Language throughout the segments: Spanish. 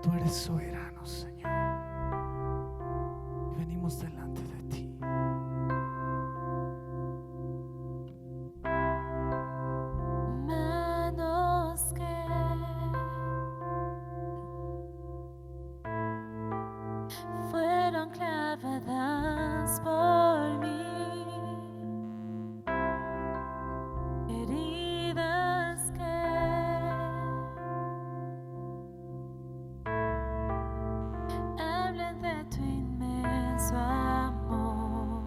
Tú eres soberano, Señor, y venimos delante de ti. Manos que fueron clavadas por mí, heridas que hablan de tu inmenso amor.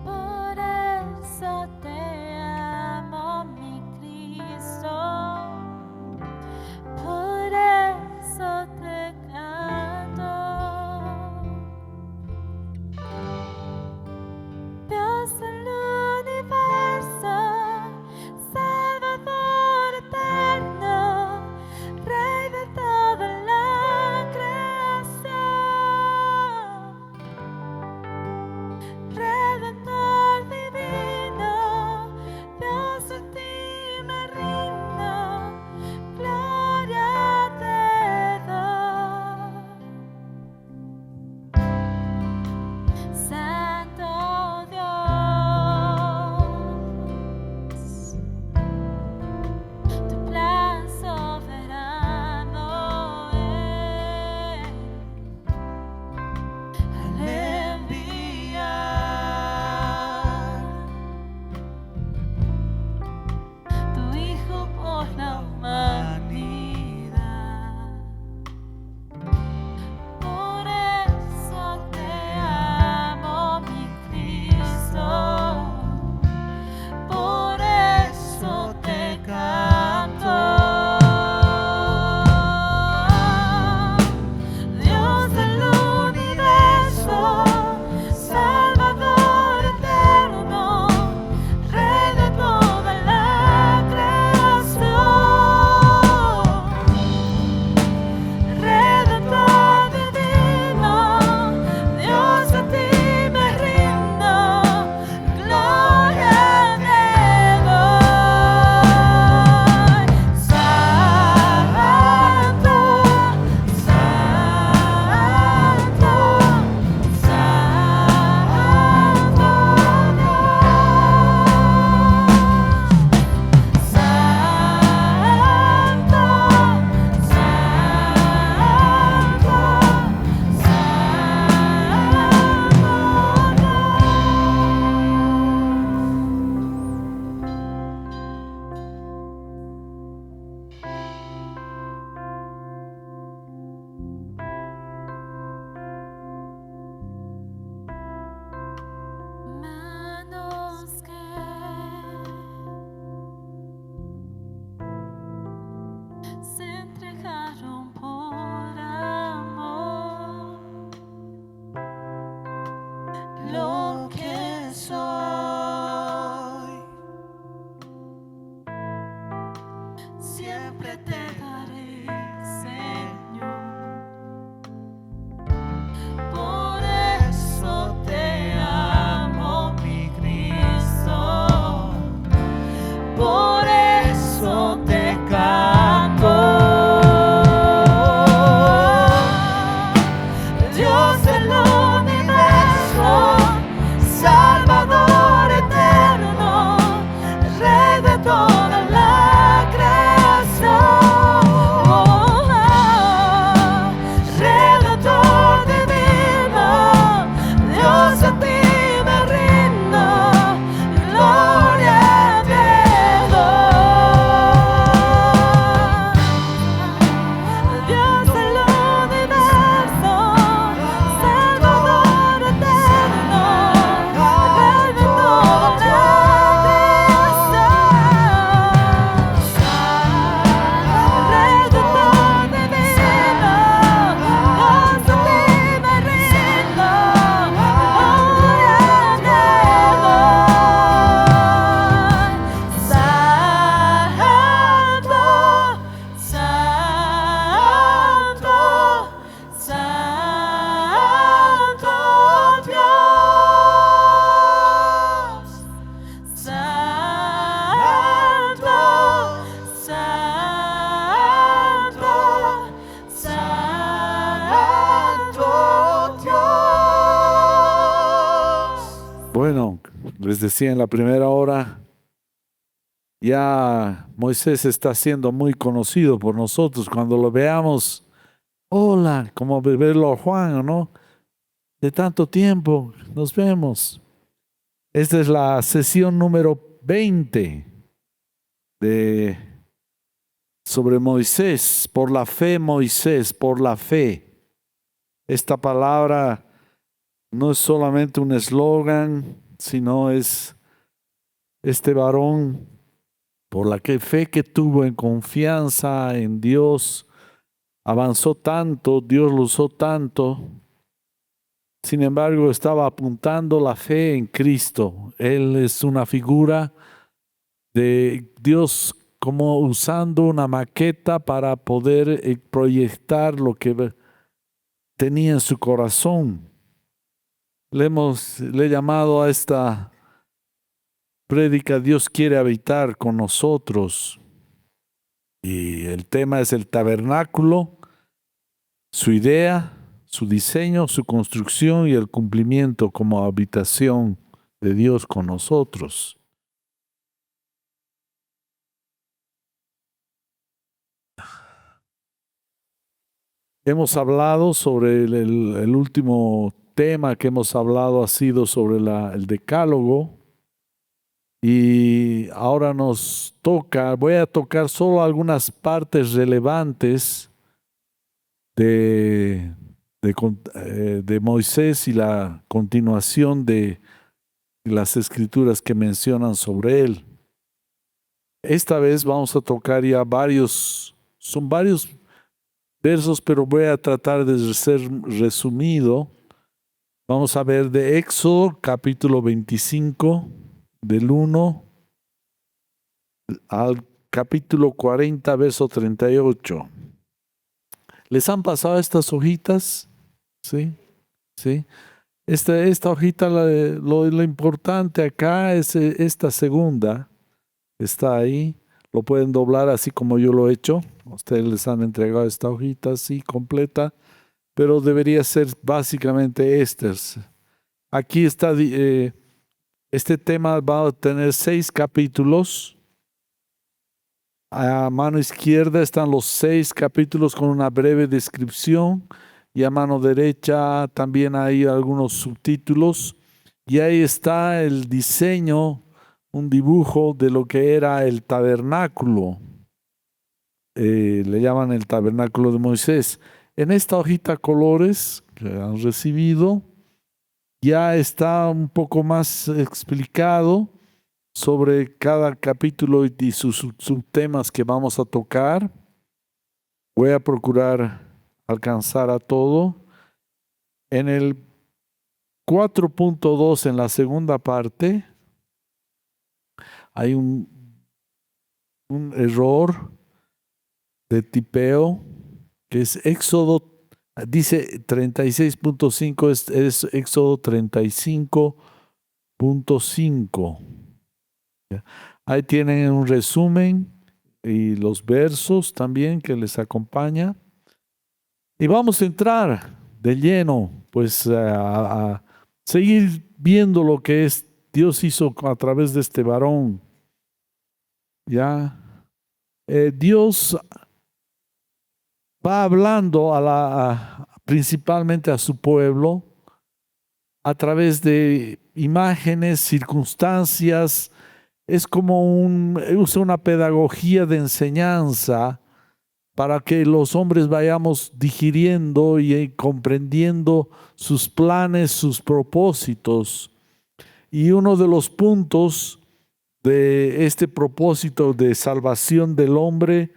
Por eso te amo, mi Cristo. Por eso te canto. Dios del universo, Salvador eterno, Rey de toda la creación, Redentor divino, Dios a ti me rindo, gloria te doy. Santo Dios, tu plan soberano es al enviar tu Hijo por la humanidad. Por eso te amo, mi Cristo. Por eso te canto. Dios del universo, Salvador eterno, Rey de toda la creación, Redentor divino, Dios a ti me rindo, gloria te doy. Santo, Santo, Santo Dios. Manos que se entregaron por amor, lo que soy, siempre te daré, Señor. Por eso te amo, mi Cristo. Por eso te canto. Dios del universo, Salvador eterno, Rey de toda la creación, les decía en la primera hora, ya Moisés está siendo muy conocido por nosotros. Cuando lo veamos, hola, como verlo a Juan, ¿no? De tanto tiempo, nos vemos. Esta es la sesión número 20 sobre Moisés. Por la fe, Moisés, por la fe. Esta palabra no es solamente un eslogan, sino es este varón, por la fe que tuvo en confianza en Dios, avanzó tanto, Dios lo usó tanto. Sin embargo, estaba apuntando la fe en Cristo. Él es una figura de Dios como usando una maqueta para poder proyectar lo que tenía en su corazón. Le he llamado a esta prédica Dios quiere habitar con nosotros. Y el tema es el tabernáculo, su idea, su diseño, su construcción y el cumplimiento como habitación de Dios con nosotros. Hemos hablado sobre el último tema que hemos hablado ha sido sobre el decálogo. Y ahora nos toca, voy a tocar solo algunas partes relevantes de Moisés y la continuación de las escrituras que mencionan sobre él. Esta vez vamos a tocar ya son varios versos, pero voy a tratar de ser resumido. Vamos a ver de Éxodo capítulo 25, del 1 al capítulo 40, verso 38. ¿Les han pasado estas hojitas? Sí, sí. Esta hojita, lo importante acá es esta segunda. Está ahí. Lo pueden doblar así como yo lo he hecho. Ustedes les han entregado esta hojita así completa, pero debería ser básicamente estas. Aquí está, este tema va a tener 6 capítulos. A mano izquierda están los 6 capítulos con una breve descripción y a mano derecha también hay algunos subtítulos y ahí está el diseño, un dibujo de lo que era el tabernáculo. Le llaman el tabernáculo de Moisés. En esta hojita colores que han recibido ya está un poco más explicado sobre cada capítulo y sus subtemas que vamos a tocar. Voy a procurar alcanzar a todo. En el 4.2, en la segunda parte, hay un error de tipeo que es Éxodo, dice 36.5, es Éxodo 35.5. Ahí tienen un resumen y los versos también que les acompaña. Y vamos a entrar de lleno, pues a seguir viendo lo que Dios hizo a través de este varón. Ya, Dios va hablando principalmente a su pueblo a través de imágenes, circunstancias. Es como usa una pedagogía de enseñanza para que los hombres vayamos digiriendo y comprendiendo sus planes, sus propósitos. Y uno de los puntos de este propósito de salvación del hombre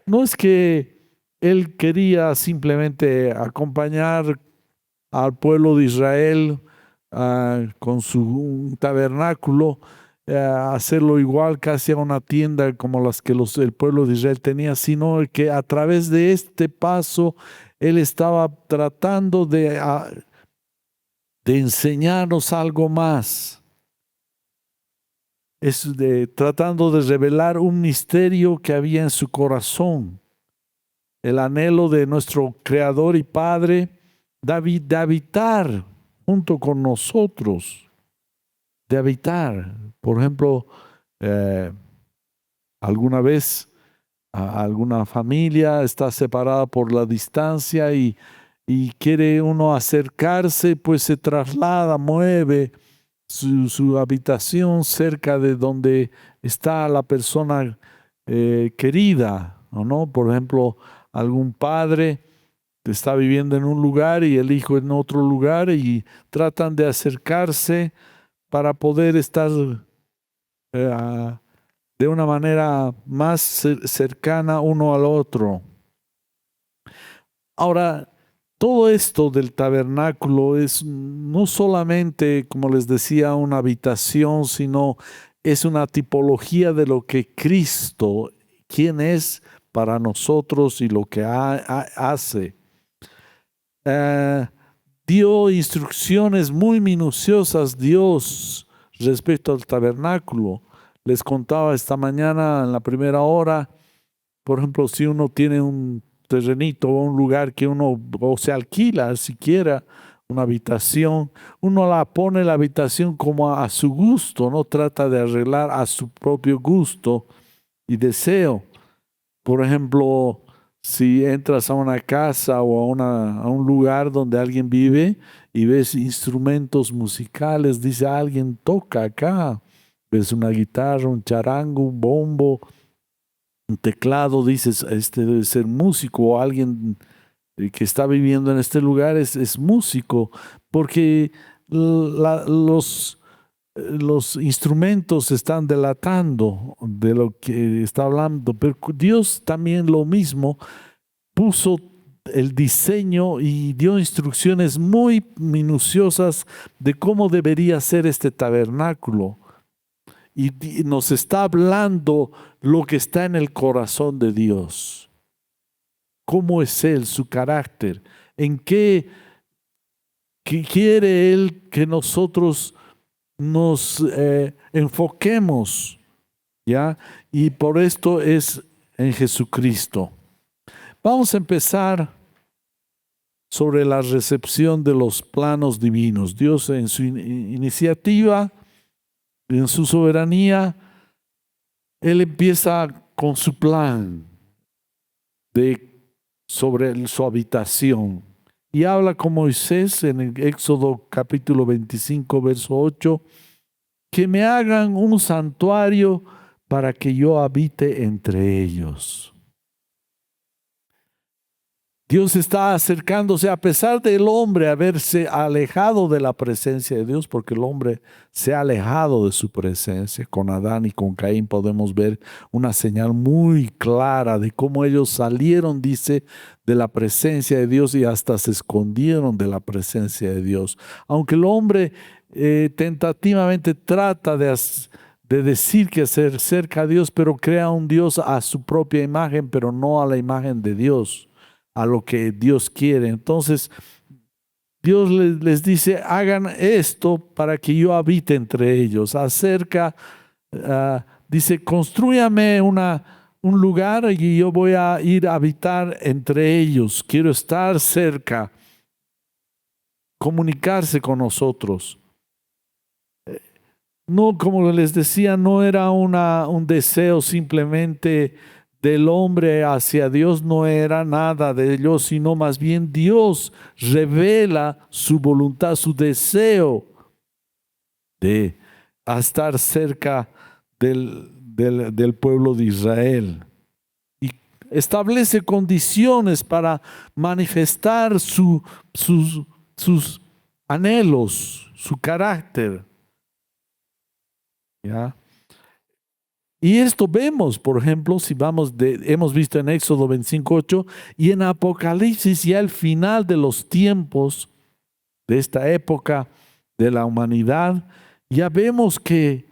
no es que él quería simplemente acompañar al pueblo de Israel con su tabernáculo, hacerlo igual casi a una tienda como las que el pueblo de Israel tenía, sino que a través de este paso él estaba tratando de enseñarnos algo más. Tratando de revelar un misterio que había en su corazón, el anhelo de nuestro Creador y Padre de habitar junto con nosotros. de habitar. Por ejemplo, alguna vez alguna familia está separada por la distancia y quiere uno acercarse, pues se traslada, mueve su habitación cerca de donde está la persona querida, ¿o no? Por ejemplo, algún padre está viviendo en un lugar y el hijo en otro lugar y tratan de acercarse para poder estar de una manera más cercana uno al otro. Ahora, todo esto del tabernáculo es no solamente, como les decía, una habitación, sino es una tipología de lo que Cristo, quién es para nosotros y lo que hace. Dio instrucciones muy minuciosas Dios respecto al tabernáculo. Les contaba esta mañana en la primera hora, por ejemplo, si uno tiene un terrenito o un lugar que uno o se alquila siquiera una habitación, uno la pone la habitación como a su gusto, no trata de arreglar a su propio gusto y deseo. Por ejemplo, si entras a una casa o a un lugar donde alguien vive y ves instrumentos musicales, dice alguien toca acá, ves una guitarra, un charango, un bombo, un teclado, dices, este debe ser músico o alguien que está viviendo en este lugar es músico, porque los instrumentos están delatando de lo que está hablando, pero Dios también lo mismo puso el diseño y dio instrucciones muy minuciosas de cómo debería ser este tabernáculo. Y nos está hablando lo que está en el corazón de Dios. ¿Cómo es Él, su carácter? ¿En qué quiere Él que nosotros nos enfoquemos? ¿Ya? Y por esto es en Jesucristo. Vamos a empezar sobre la recepción de los planos divinos. Dios en su iniciativa, en su soberanía, Él empieza con su plan sobre su habitación. Y habla con Moisés en el Éxodo capítulo 25, verso 8, que me hagan un santuario para que yo habite entre ellos. Dios está acercándose a pesar del hombre haberse alejado de la presencia de Dios, porque el hombre se ha alejado de su presencia. Con Adán y con Caín podemos ver una señal muy clara de cómo ellos salieron, dice, de la presencia de Dios y hasta se escondieron de la presencia de Dios. Aunque el hombre tentativamente trata de decir que se acerca a Dios, pero crea un Dios a su propia imagen, pero no a la imagen de Dios, a lo que Dios quiere. Entonces, Dios les dice, hagan esto para que yo habite entre ellos. Dice, constrúyame un lugar y yo voy a ir a habitar entre ellos. Quiero estar cerca, comunicarse con nosotros. No, como les decía, no era un deseo simplemente del hombre hacia Dios, no era nada de ello, sino más bien Dios revela su voluntad, su deseo de estar cerca del pueblo de Israel. Y establece condiciones para manifestar sus anhelos, su carácter. ¿Ya? Y esto vemos, por ejemplo, si hemos visto en Éxodo 25:8 y en Apocalipsis, ya al final de los tiempos de esta época de la humanidad, ya vemos que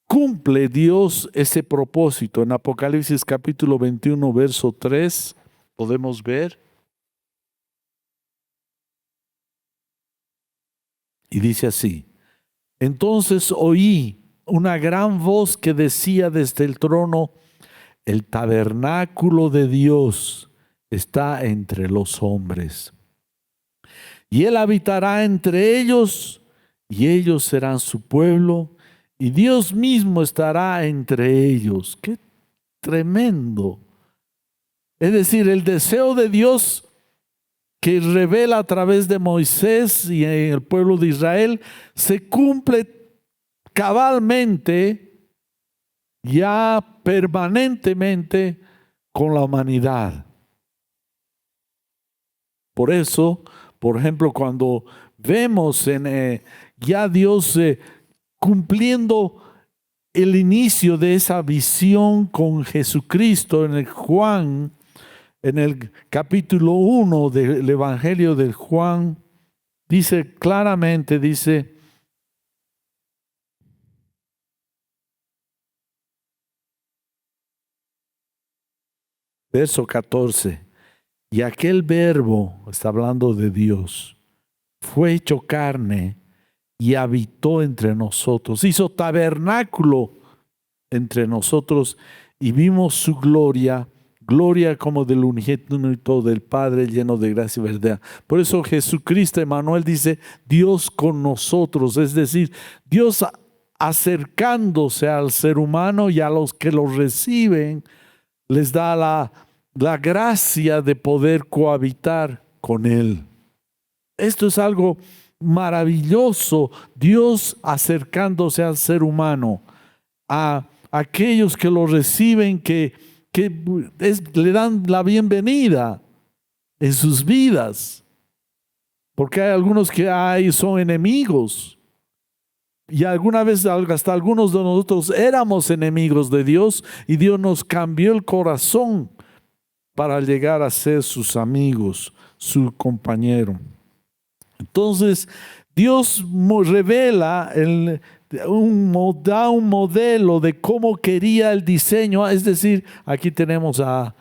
cumple Dios ese propósito. En Apocalipsis capítulo 21, verso 3, podemos ver. Y dice así: entonces oí una gran voz que decía desde el trono, el tabernáculo de Dios está entre los hombres, y Él habitará entre ellos, y ellos serán su pueblo, y Dios mismo estará entre ellos. ¡Qué tremendo! Es decir, el deseo de Dios que revela a través de Moisés y en el pueblo de Israel se cumple cabalmente, ya permanentemente, con la humanidad. Por eso, por ejemplo, cuando vemos ya Dios cumpliendo el inicio de esa visión con Jesucristo en el capítulo 1 del Evangelio de Juan, dice claramente, verso 14, y aquel verbo, está hablando de Dios, fue hecho carne y habitó entre nosotros, hizo tabernáculo entre nosotros y vimos su gloria, gloria como del unigénito del Padre, lleno de gracia y verdad. Por eso Jesucristo, Emmanuel, dice Dios con nosotros, es decir, Dios acercándose al ser humano, y a los que lo reciben les da la gracia de poder cohabitar con Él. Esto es algo maravilloso, Dios acercándose al ser humano, a aquellos que lo reciben, que le dan la bienvenida en sus vidas, porque hay algunos que son enemigos, y alguna vez hasta algunos de nosotros éramos enemigos de Dios, y Dios nos cambió el corazón para llegar a ser sus amigos, su compañero. Entonces, Dios revela, da un modelo de cómo quería el diseño. Es decir, aquí tenemos a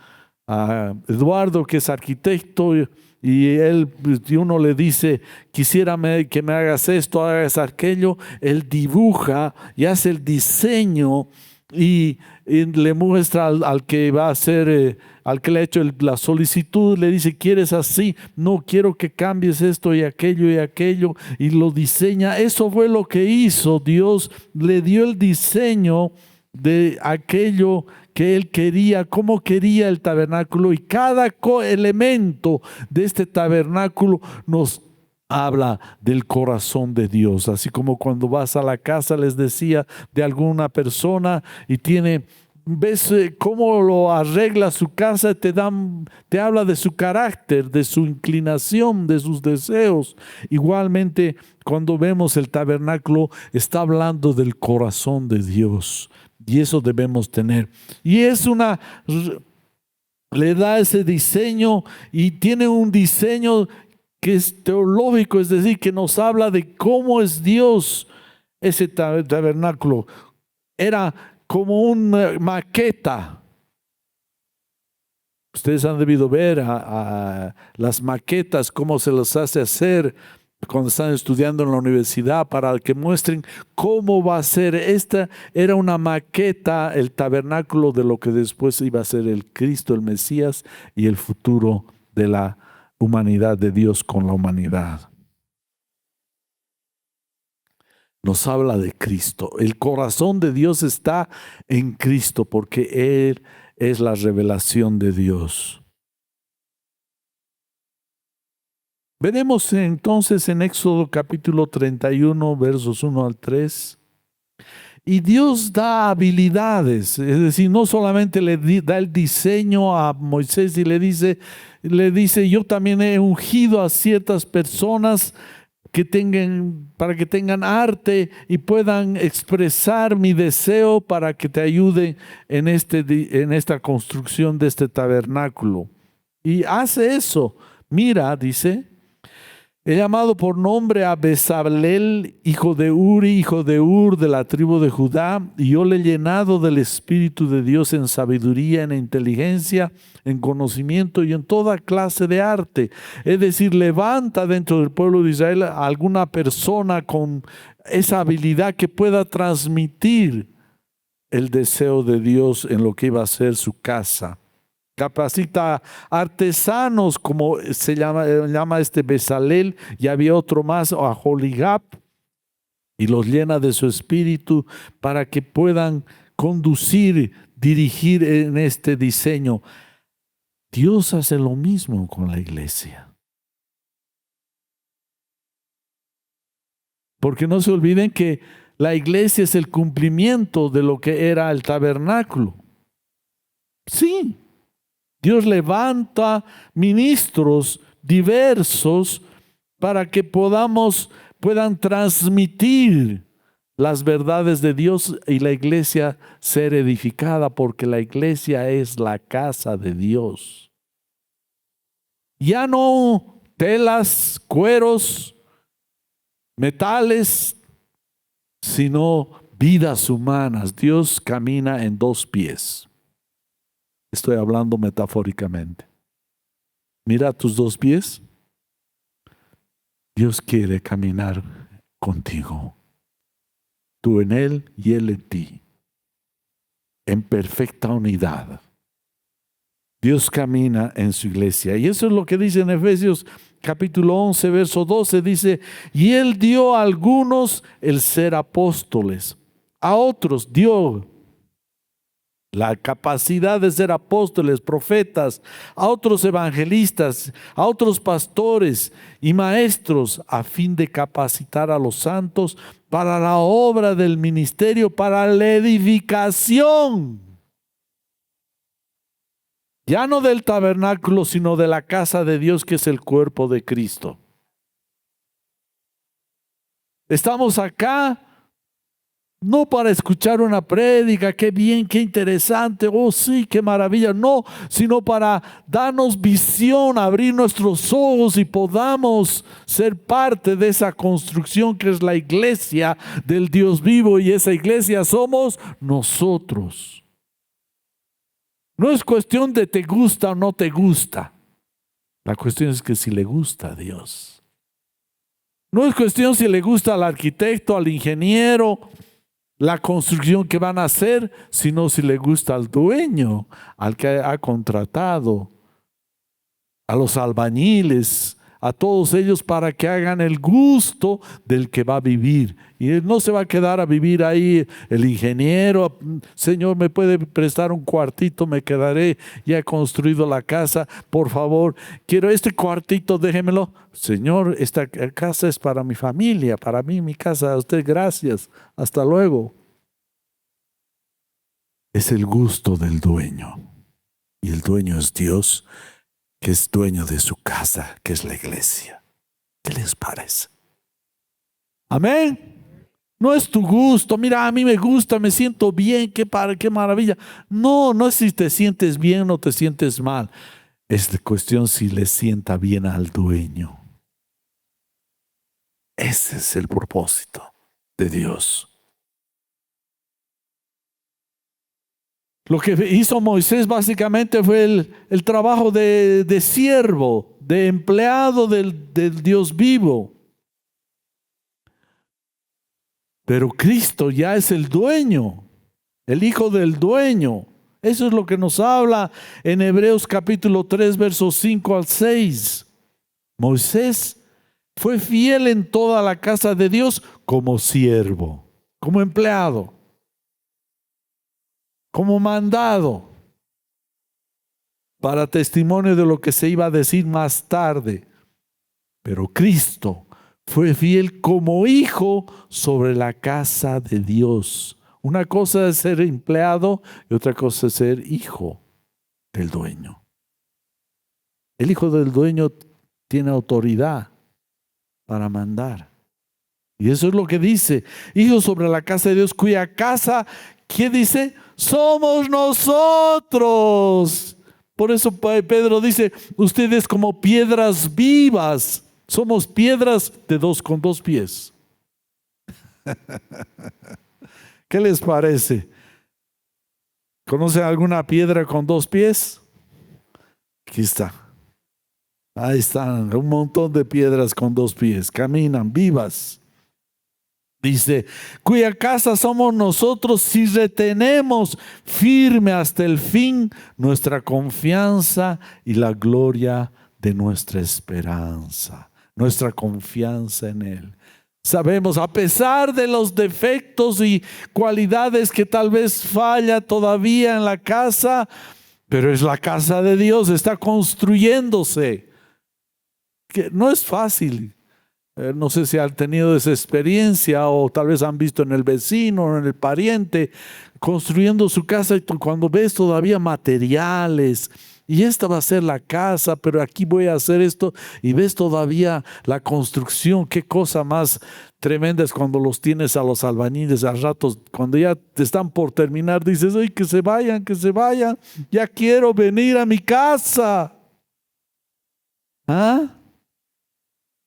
Eduardo, que es arquitecto, y uno le dice, quisiera que me hagas esto, hagas aquello. Él dibuja y hace el diseño, y le muestra al que va a hacer, al que le ha hecho la solicitud, le dice, ¿quieres así? No, quiero que cambies esto y aquello, y lo diseña. Eso fue lo que hizo Dios, le dio el diseño de aquello que Él quería, cómo quería el tabernáculo, y cada elemento de este tabernáculo nos habla del corazón de Dios. Así como cuando vas a la casa, les decía, de alguna persona y ves cómo lo arregla su casa, te habla de su carácter, de su inclinación, de sus deseos. Igualmente, cuando vemos el tabernáculo, está hablando del corazón de Dios, y eso debemos tener. Y le da ese diseño, y tiene un diseño que es teológico, es decir, que nos habla de cómo es Dios. Ese tabernáculo era como una maqueta. Ustedes han debido ver a las maquetas, cómo se las hace hacer cuando están estudiando en la universidad, para que muestren cómo va a ser. Esta era una maqueta, el tabernáculo, de lo que después iba a ser el Cristo, el Mesías, y el futuro de la humanidad, de Dios con la humanidad. Nos habla de Cristo. El corazón de Dios está en Cristo, porque Él es la revelación de Dios. Veremos entonces en Éxodo capítulo 31, versos 1 al 3. Y Dios da habilidades, es decir, no solamente le da el diseño a Moisés y le dice, yo también he ungido a ciertas personas para que tengan arte y puedan expresar mi deseo para que te ayuden en esta construcción de este tabernáculo. Y hace eso. Mira, dice, he llamado por nombre a Bezalel, hijo de Uri, hijo de Ur, de la tribu de Judá, y yo le he llenado del Espíritu de Dios en sabiduría, en inteligencia, en conocimiento y en toda clase de arte. Es decir, levanta dentro del pueblo de Israel a alguna persona con esa habilidad que pueda transmitir el deseo de Dios en lo que iba a ser su casa. Capacita artesanos, como se llama este Bezalel, y había otro más, Aholigab, y los llena de su espíritu para que puedan conducir, dirigir en este diseño. Dios hace lo mismo con la iglesia. Porque no se olviden que la iglesia es el cumplimiento de lo que era el tabernáculo. Sí, Dios levanta ministros diversos para que puedan transmitir las verdades de Dios y la iglesia ser edificada, porque la iglesia es la casa de Dios. Ya no telas, cueros, metales, sino vidas humanas. Dios camina en dos pies. Estoy hablando metafóricamente. Mira tus dos pies. Dios quiere caminar contigo. Tú en Él y Él en ti. En perfecta unidad. Dios camina en su iglesia. Y eso es lo que dice en Efesios capítulo 11, verso 12. Dice, y Él dio a algunos el ser apóstoles. A otros dio la capacidad de ser apóstoles, profetas, a otros evangelistas, a otros pastores y maestros, a fin de capacitar a los santos para la obra del ministerio, para la edificación. Ya no del tabernáculo, sino de la casa de Dios, que es el cuerpo de Cristo. Estamos acá no para escuchar una prédica, qué bien, qué interesante, oh sí, qué maravilla, no, sino para darnos visión, abrir nuestros ojos y podamos ser parte de esa construcción que es la iglesia del Dios vivo, y esa iglesia somos nosotros. No es cuestión de te gusta o no te gusta. La cuestión es que si le gusta a Dios. No es cuestión si le gusta al arquitecto, al ingeniero, la construcción que van a hacer, sino si le gusta al dueño, al que ha contratado, a los albañiles, a todos ellos, para que hagan el gusto del que va a vivir. Y él no se va a quedar a vivir ahí el ingeniero. Señor, ¿me puede prestar un cuartito? Me quedaré, ya he construido la casa, por favor, quiero este cuartito, déjemelo. Señor, esta casa es para mi familia, para mí, mi casa, a usted gracias, hasta luego. Es el gusto del dueño, y el dueño es Dios, que es dueño de su casa, que es la iglesia. ¿Qué les parece? Amén. No es tu gusto. Mira, a mí me gusta, me siento bien, qué maravilla. No es si te sientes bien o te sientes mal. Es de cuestión si le sienta bien al dueño. Ese es el propósito de Dios. Lo que hizo Moisés básicamente fue el trabajo de siervo, de empleado del Dios vivo. Pero Cristo ya es el dueño, el hijo del dueño. Eso es lo que nos habla en Hebreos capítulo 3, versos 5 al 6. Moisés fue fiel en toda la casa de Dios como siervo, como empleado, como mandado, para testimonio de lo que se iba a decir más tarde. Pero Cristo fue fiel como hijo sobre la casa de Dios. Una cosa es ser empleado y otra cosa es ser hijo del dueño. El hijo del dueño tiene autoridad para mandar. Y eso es lo que dice: hijo sobre la casa de Dios, cuya casa, ¿qué dice? Somos nosotros. Por eso Pedro dice, ustedes como piedras vivas. Somos piedras con dos pies. ¿Qué les parece? ¿Conocen alguna piedra con dos pies? Aquí está. Ahí están, un montón de piedras con dos pies. Caminan vivas. Dice, cuya casa somos nosotros si retenemos firme hasta el fin nuestra confianza y la gloria de nuestra esperanza. Nuestra confianza en Él. Sabemos, a pesar de los defectos y cualidades que tal vez falla todavía en la casa, pero es la casa de Dios, está construyéndose. Que no es fácil. No sé si han tenido esa experiencia o tal vez han visto en el vecino o en el pariente construyendo su casa y cuando ves todavía materiales y esta va a ser la casa, pero aquí voy a hacer esto y ves todavía la construcción. Qué cosa más tremenda es cuando los tienes a los albañiles a ratos, cuando ya te están por terminar, dices, ¡ay, que se vayan, ya quiero venir a mi casa! ¿Ah?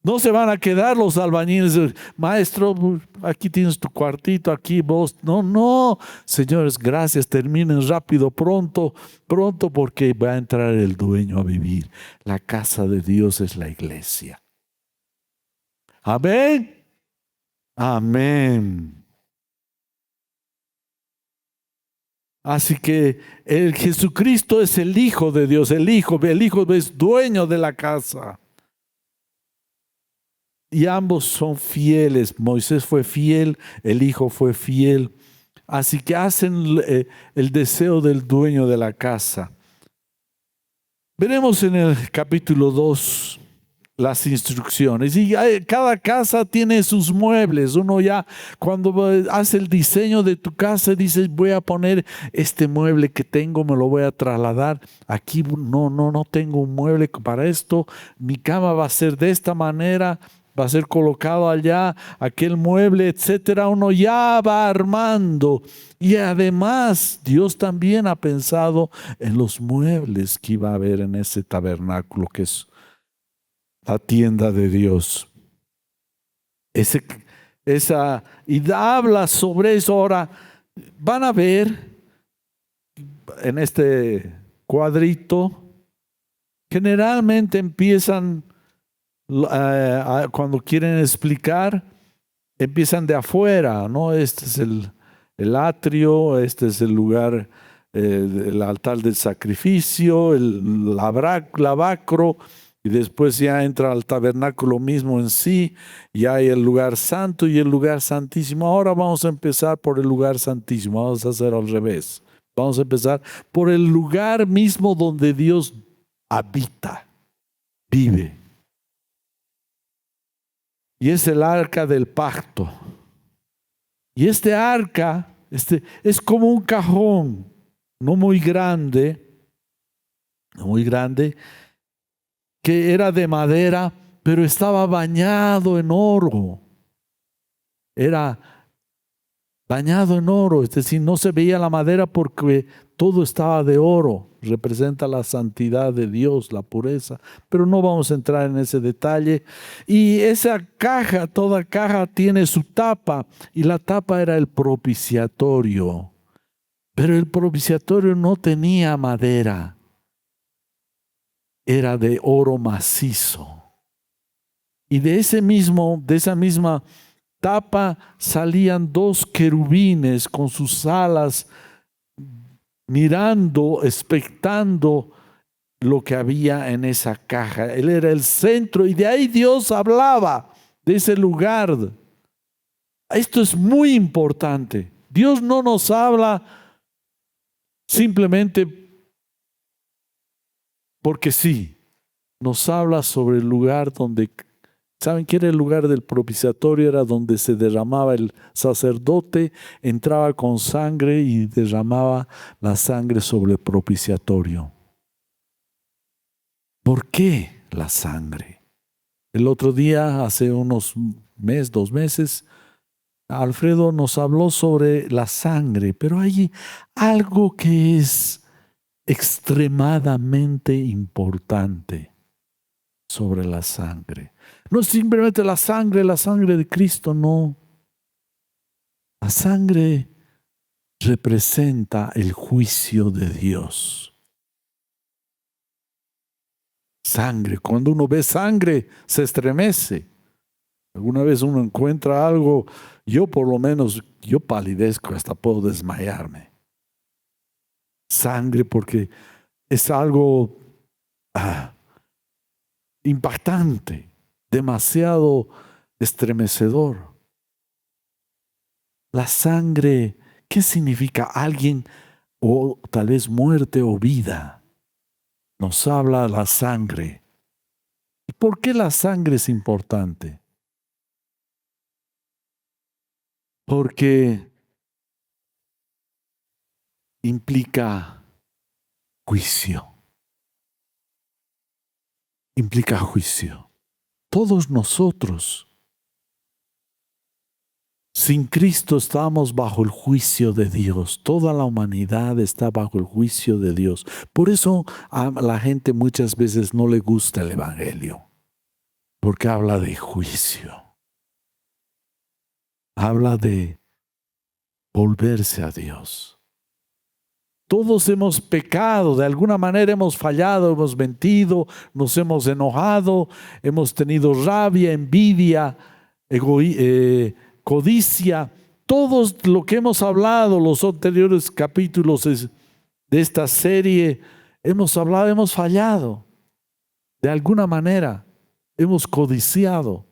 No se van a quedar los albañiles, maestro, aquí tienes tu cuartito, aquí vos. No, no, señores, gracias, terminen rápido, pronto, porque va a entrar el dueño a vivir. La casa de Dios es la iglesia. Amén. Amén. Así que el Jesucristo es el Hijo de Dios, el Hijo es dueño de la casa. Y ambos son fieles. Moisés fue fiel, el hijo fue fiel. Así que hacen el deseo del dueño de la casa. Veremos en el capítulo 2 las instrucciones. Y cada casa tiene sus muebles. Uno ya cuando hace el diseño de tu casa dices, voy a poner este mueble que tengo, me lo voy a trasladar. Aquí no tengo un mueble para esto. Mi cama va a ser de esta manera. Va a ser colocado allá, aquel mueble, etcétera. Uno ya va armando. Y además, Dios también ha pensado en los muebles que iba a haber en ese tabernáculo, que es la tienda de Dios. Y habla sobre eso. Ahora, van a ver en este cuadrito, generalmente empiezan cuando quieren explicar, empiezan de afuera, ¿no? Este es el atrio, este es el lugar, el altar del sacrificio, el lavacro, y después ya entra al tabernáculo mismo en sí, y hay el lugar santo y el lugar santísimo. Ahora vamos a empezar por el lugar santísimo, vamos a hacer al revés. Vamos a empezar por el lugar mismo donde Dios habita, vive. Y es el arca del pacto. Y este arca es como un cajón, no muy grande, que era de madera, pero estaba bañado en oro. Era bañado en oro, es decir, no se veía la madera porque todo estaba de oro. Representa la santidad de Dios, la pureza, pero no vamos a entrar en ese detalle. Y esa caja, toda caja tiene su tapa, y la tapa era el propiciatorio. Pero el propiciatorio no tenía madera, era de oro macizo. Y de esa misma tapa salían 2 querubines con sus alas, mirando, expectando lo que había en esa caja. Él era el centro y de ahí Dios hablaba, de ese lugar. Esto es muy importante. Dios no nos habla simplemente porque sí. Nos habla sobre el lugar donde, ¿saben qué era el lugar del propiciatorio? Era donde se derramaba, el sacerdote entraba con sangre y derramaba la sangre sobre el propiciatorio. ¿Por qué la sangre? El otro día, hace unos 2 meses, Alfredo nos habló sobre la sangre, pero hay algo que es extremadamente importante sobre la sangre. No es simplemente la sangre de Cristo, no. La sangre representa el juicio de Dios. Sangre, cuando uno ve sangre, se estremece. Alguna vez uno encuentra algo, yo por lo menos, yo palidezco, hasta puedo desmayarme. Sangre, porque es algo impactante, demasiado estremecedor. La sangre, ¿qué significa? Alguien, o tal vez muerte o vida. Nos habla la sangre. ¿Y por qué la sangre es importante? Porque implica juicio. Implica juicio. Todos nosotros, sin Cristo, estamos bajo el juicio de Dios. Toda la humanidad está bajo el juicio de Dios. Por eso a la gente muchas veces no le gusta el Evangelio, porque habla de juicio. Habla de volverse a Dios. Todos hemos pecado, de alguna manera hemos fallado, hemos mentido, nos hemos enojado, hemos tenido rabia, envidia, codicia. Todo lo que hemos hablado, los anteriores capítulos de esta serie, hemos hablado, hemos fallado. De alguna manera hemos codiciado.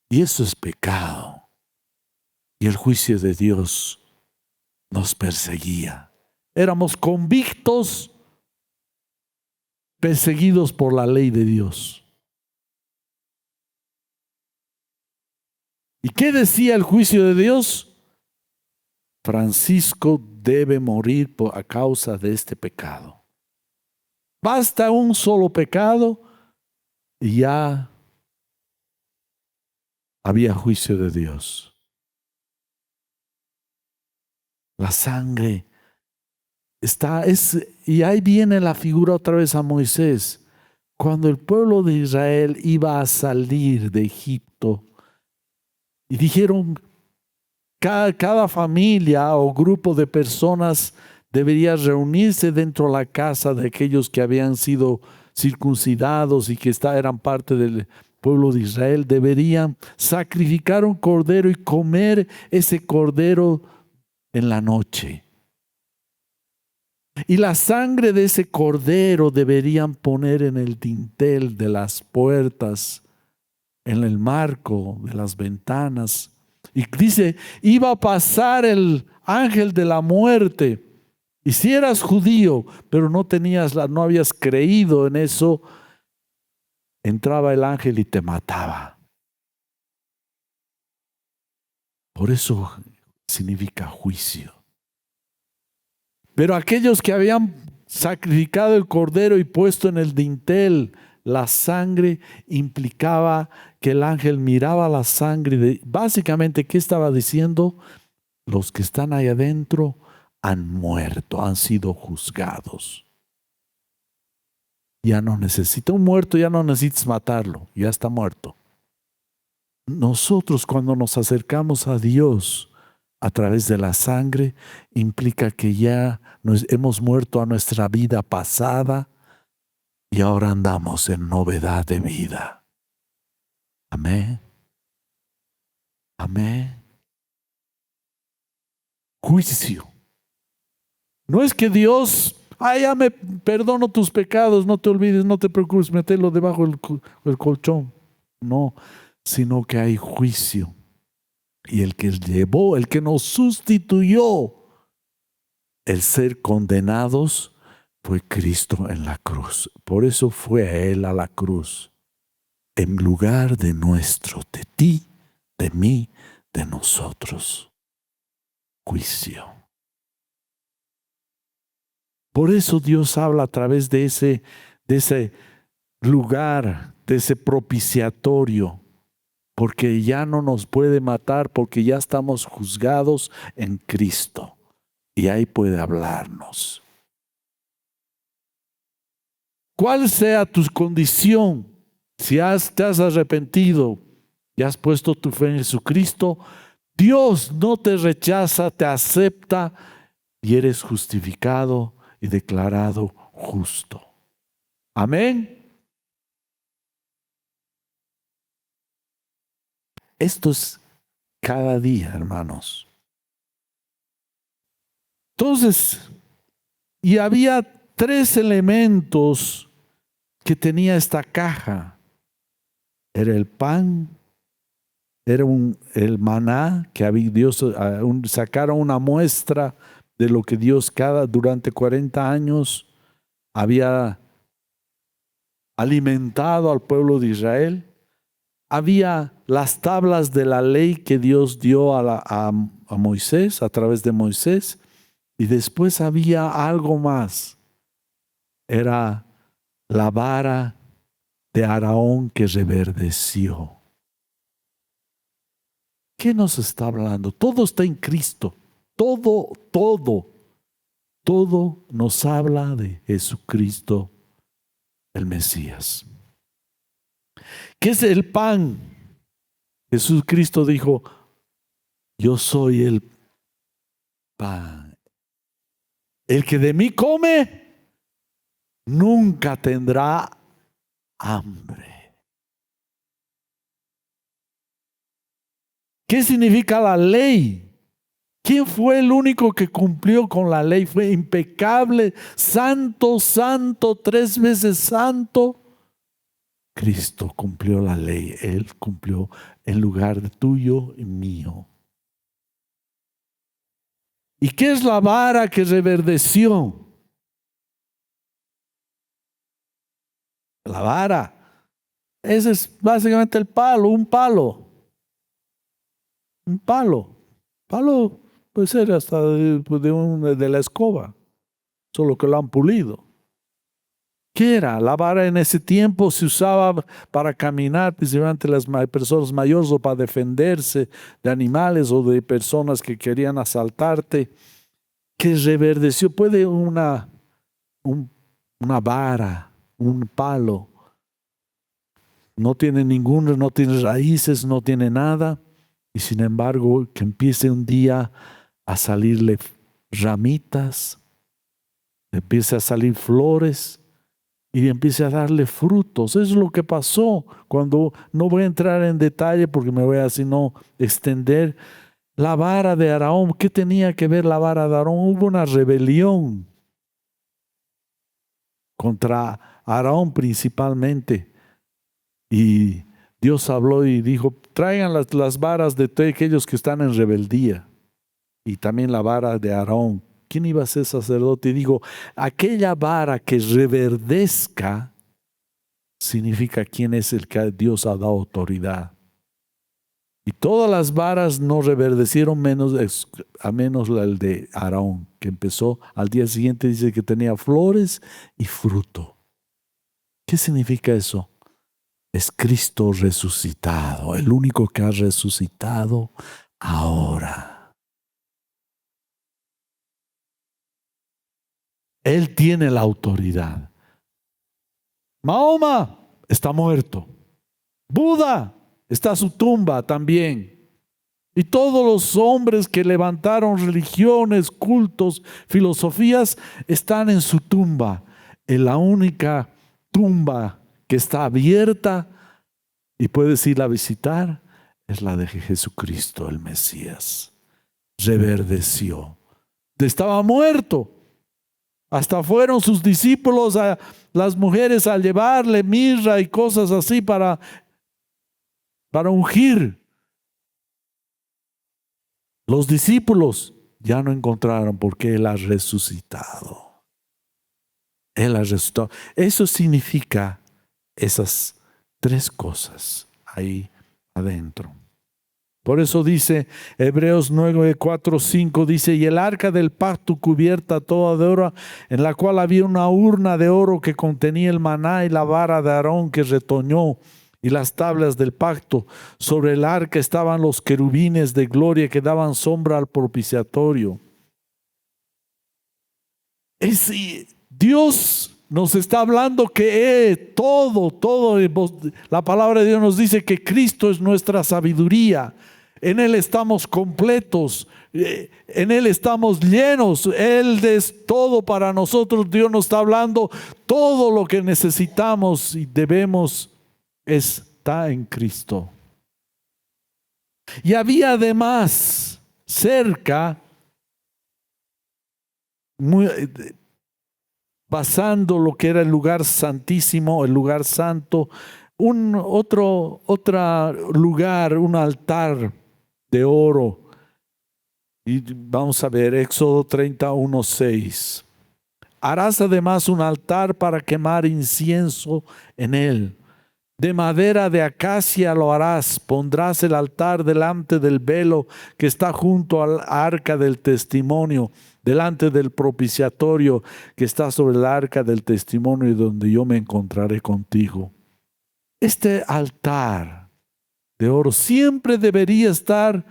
Y eso es pecado. Y el juicio de Dios nos perseguía. Éramos convictos, perseguidos por la ley de Dios. ¿Y qué decía el juicio de Dios? Francisco debe morir a causa de este pecado. Basta un solo pecado y ya había juicio de Dios. La sangre y ahí viene la figura otra vez a Moisés. Cuando el pueblo de Israel iba a salir de Egipto y dijeron, cada familia o grupo de personas debería reunirse dentro de la casa de aquellos que habían sido circuncidados y que eran parte del pueblo de Israel. Deberían sacrificar un cordero y comer ese cordero en la noche. Y la sangre de ese cordero deberían poner en el dintel de las puertas, en el marco de las ventanas. Y dice, iba a pasar el ángel de la muerte. Y si eras judío, pero no habías creído en eso, entraba el ángel y te mataba. Por eso significa juicio. Pero aquellos que habían sacrificado el cordero y puesto en el dintel la sangre, implicaba que el ángel miraba la sangre. Básicamente, ¿qué estaba diciendo? Los que están ahí adentro han muerto, han sido juzgados. Ya no necesita un muerto, ya no necesitas matarlo, ya está muerto. Nosotros, cuando nos acercamos a Dios a través de la sangre, implica que ya hemos muerto a nuestra vida pasada y ahora andamos en novedad de vida. Amén. Amén. Juicio. No es que Dios, ya me perdono tus pecados, no te olvides, no te preocupes, mételo debajo del colchón. No, sino que hay juicio. Y el que nos sustituyó el ser condenados fue Cristo en la cruz. Por eso fue a Él a la cruz, en lugar de de ti, de mí, de nosotros. Juicio. Por eso Dios habla a través de ese lugar, de ese propiciatorio. Porque ya no nos puede matar, porque ya estamos juzgados en Cristo. Y ahí puede hablarnos. ¿Cuál sea tu condición? Si te has arrepentido y has puesto tu fe en Jesucristo, Dios no te rechaza, te acepta y eres justificado y declarado justo. Amén. Esto es cada día, hermanos. Entonces, y había 3 elementos que tenía esta caja. Era el pan, Era el maná que había Dios, sacaron una muestra de lo que Dios durante 40 años había alimentado al pueblo de Israel. Había las tablas de la ley que Dios dio a Moisés, a través de Moisés, y después había algo más. Era la vara de Aarón que reverdeció. ¿Qué nos está hablando? Todo está en Cristo. Todo nos habla de Jesucristo, el Mesías. ¿Qué es el pan? Jesucristo dijo, yo soy el pan. El que de mí come, nunca tendrá hambre. ¿Qué significa la ley? ¿Quién fue el único que cumplió con la ley? Fue impecable, santo, 3 veces santo. Cristo cumplió la ley. Él cumplió en lugar de tuyo y mío. ¿Y qué es la vara que reverdeció? La vara. Ese es básicamente el palo, un palo. Un palo. Palo puede ser hasta de la escoba, solo que lo han pulido. ¿Qué era? La vara en ese tiempo se usaba para caminar, principalmente las personas mayores, o para defenderse de animales o de personas que querían asaltarte. Que reverdeció, puede una vara, un palo, no tiene raíces, no tiene nada, y sin embargo que empiece un día a salirle ramitas, empiece a salir flores y empiece a darle frutos. Eso es lo que pasó cuando, no voy a entrar en detalle porque me voy a sino extender. La vara de Aarón, ¿qué tenía que ver la vara de Aarón? Hubo una rebelión contra Aarón principalmente. Y Dios habló y dijo, traigan las varas de todos aquellos que están en rebeldía. Y también la vara de Aarón. ¿Quién iba a ser sacerdote? Y digo, aquella vara que reverdezca significa quién es el que Dios ha dado autoridad. Y todas las varas no reverdecieron a menos el de Aarón, que empezó al día siguiente, dice que tenía flores y fruto. ¿Qué significa eso? Es Cristo resucitado, el único que ha resucitado ahora. Él tiene la autoridad. Mahoma está muerto. Buda está su tumba también. Y todos los hombres que levantaron religiones, cultos, filosofías, están en su tumba. En la única tumba que está abierta y puedes irla a visitar es la de Jesucristo, el Mesías. Reverdeció. Estaba muerto. Hasta fueron sus discípulos, las mujeres, a llevarle mirra y cosas así para ungir. Los discípulos ya no encontraron porque Él ha resucitado. Él ha resucitado. Eso significa esas 3 cosas ahí adentro. Por eso dice Hebreos 9, 4, 5, dice, y el arca del pacto cubierta toda de oro, en la cual había una urna de oro que contenía el maná y la vara de Aarón que retoñó, y las tablas del pacto. Sobre el arca estaban los querubines de gloria que daban sombra al propiciatorio. Dios nos está hablando que todo, la palabra de Dios nos dice que Cristo es nuestra sabiduría. En Él estamos completos, en Él estamos llenos, Él es todo para nosotros. Dios nos está hablando, todo lo que necesitamos y debemos está en Cristo. Y había además cerca, pasando lo que era el lugar santísimo, el lugar santo, otro lugar, un altar de oro. Y vamos a ver Éxodo 31:6. Harás además un altar para quemar incienso en él. De madera de acacia lo harás. Pondrás el altar delante del velo que está junto al arca del testimonio, delante del propiciatorio que está sobre el arca del testimonio, donde yo me encontraré contigo. Este altar de oro siempre debería estar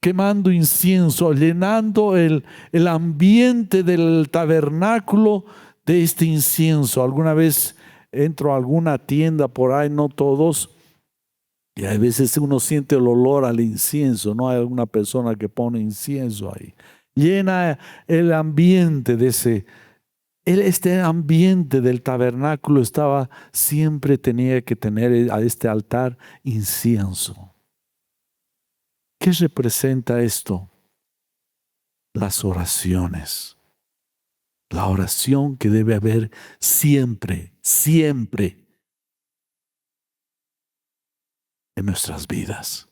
quemando incienso, llenando el ambiente del tabernáculo de este incienso. Alguna vez entro a alguna tienda por ahí, no todos, y a veces uno siente el olor al incienso. No hay alguna persona que pone incienso ahí. Llena el ambiente de este ambiente del tabernáculo siempre tenía que tener a este altar incienso. ¿Qué representa esto? Las oraciones. La oración que debe haber siempre, siempre en nuestras vidas.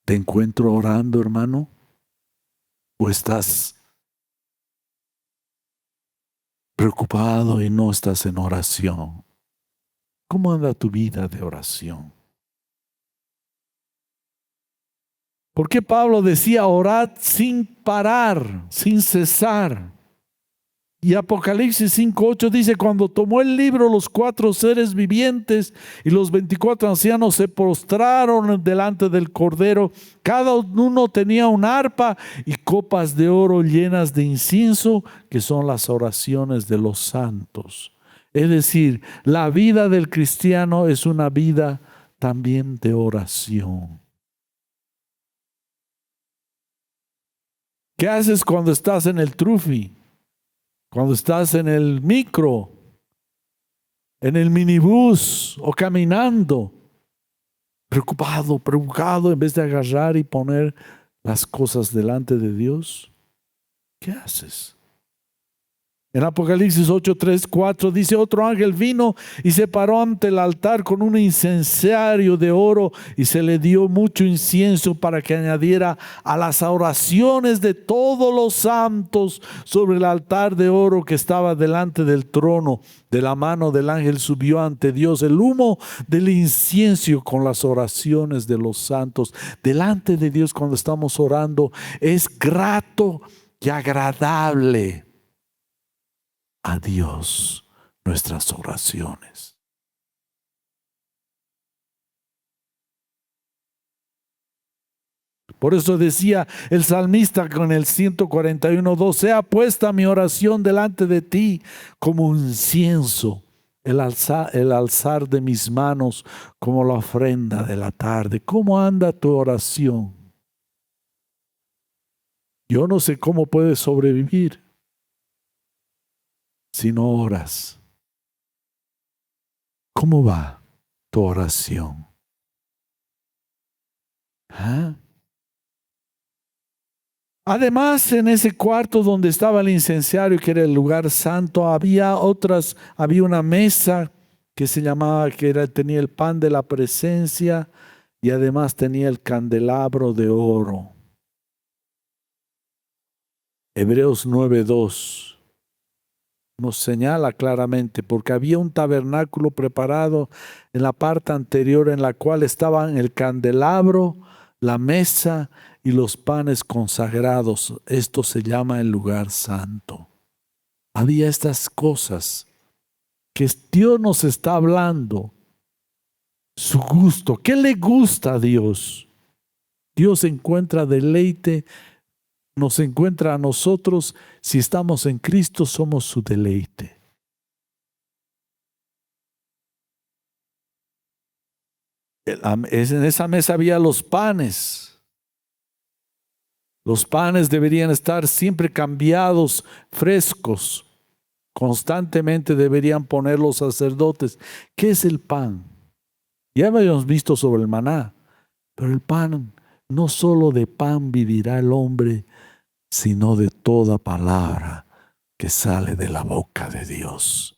¿Te encuentro orando, hermano? ¿O estás preocupado y no estás en oración? ¿Cómo anda tu vida de oración? ¿Por qué Pablo decía orad sin parar, sin cesar? Y Apocalipsis 5:8 dice: cuando tomó el libro, los 4 seres vivientes y los 24 ancianos se postraron delante del Cordero. Cada uno tenía un arpa y copas de oro llenas de incienso, que son las oraciones de los santos. Es decir, la vida del cristiano es una vida también de oración. ¿Qué haces cuando estás en el trufi? Cuando estás en el micro, en el minibús o caminando, preocupado, en vez de agarrar y poner las cosas delante de Dios, ¿qué haces? En Apocalipsis 8, 3, 4 dice: otro ángel vino y se paró ante el altar con un incensario de oro, y se le dio mucho incienso para que añadiera a las oraciones de todos los santos sobre el altar de oro que estaba delante del trono. De la mano del ángel subió ante Dios el humo del incienso con las oraciones de los santos. Delante de Dios, cuando estamos orando, es grato y agradable a Dios nuestras oraciones. Por eso decía el salmista con el 141:2: sea puesta mi oración delante de ti como un incienso, el alzar de mis manos como la ofrenda de la tarde. ¿Cómo anda tu oración? Yo no sé cómo puedes sobrevivir si no oras. ¿Cómo va tu oración? ¿Ah? Además, en ese cuarto donde estaba el incensario, que era el lugar santo, había una mesa que se llamaba, tenía el pan de la presencia, y además tenía el candelabro de oro. Hebreos 9:2 nos señala claramente: porque había un tabernáculo preparado en la parte anterior, en la cual estaban el candelabro, la mesa y los panes consagrados. Esto se llama el lugar santo. Había estas cosas que Dios nos está hablando. Su gusto. ¿Qué le gusta a Dios? Dios encuentra deleite, nos encuentra a nosotros. Si estamos en Cristo, somos su deleite. En esa mesa había los panes. Los panes deberían estar siempre cambiados, frescos. Constantemente deberían poner los sacerdotes. ¿Qué es el pan? Ya habíamos visto sobre el maná, pero el pan, no solo de pan vivirá el hombre, sino de toda palabra que sale de la boca de Dios.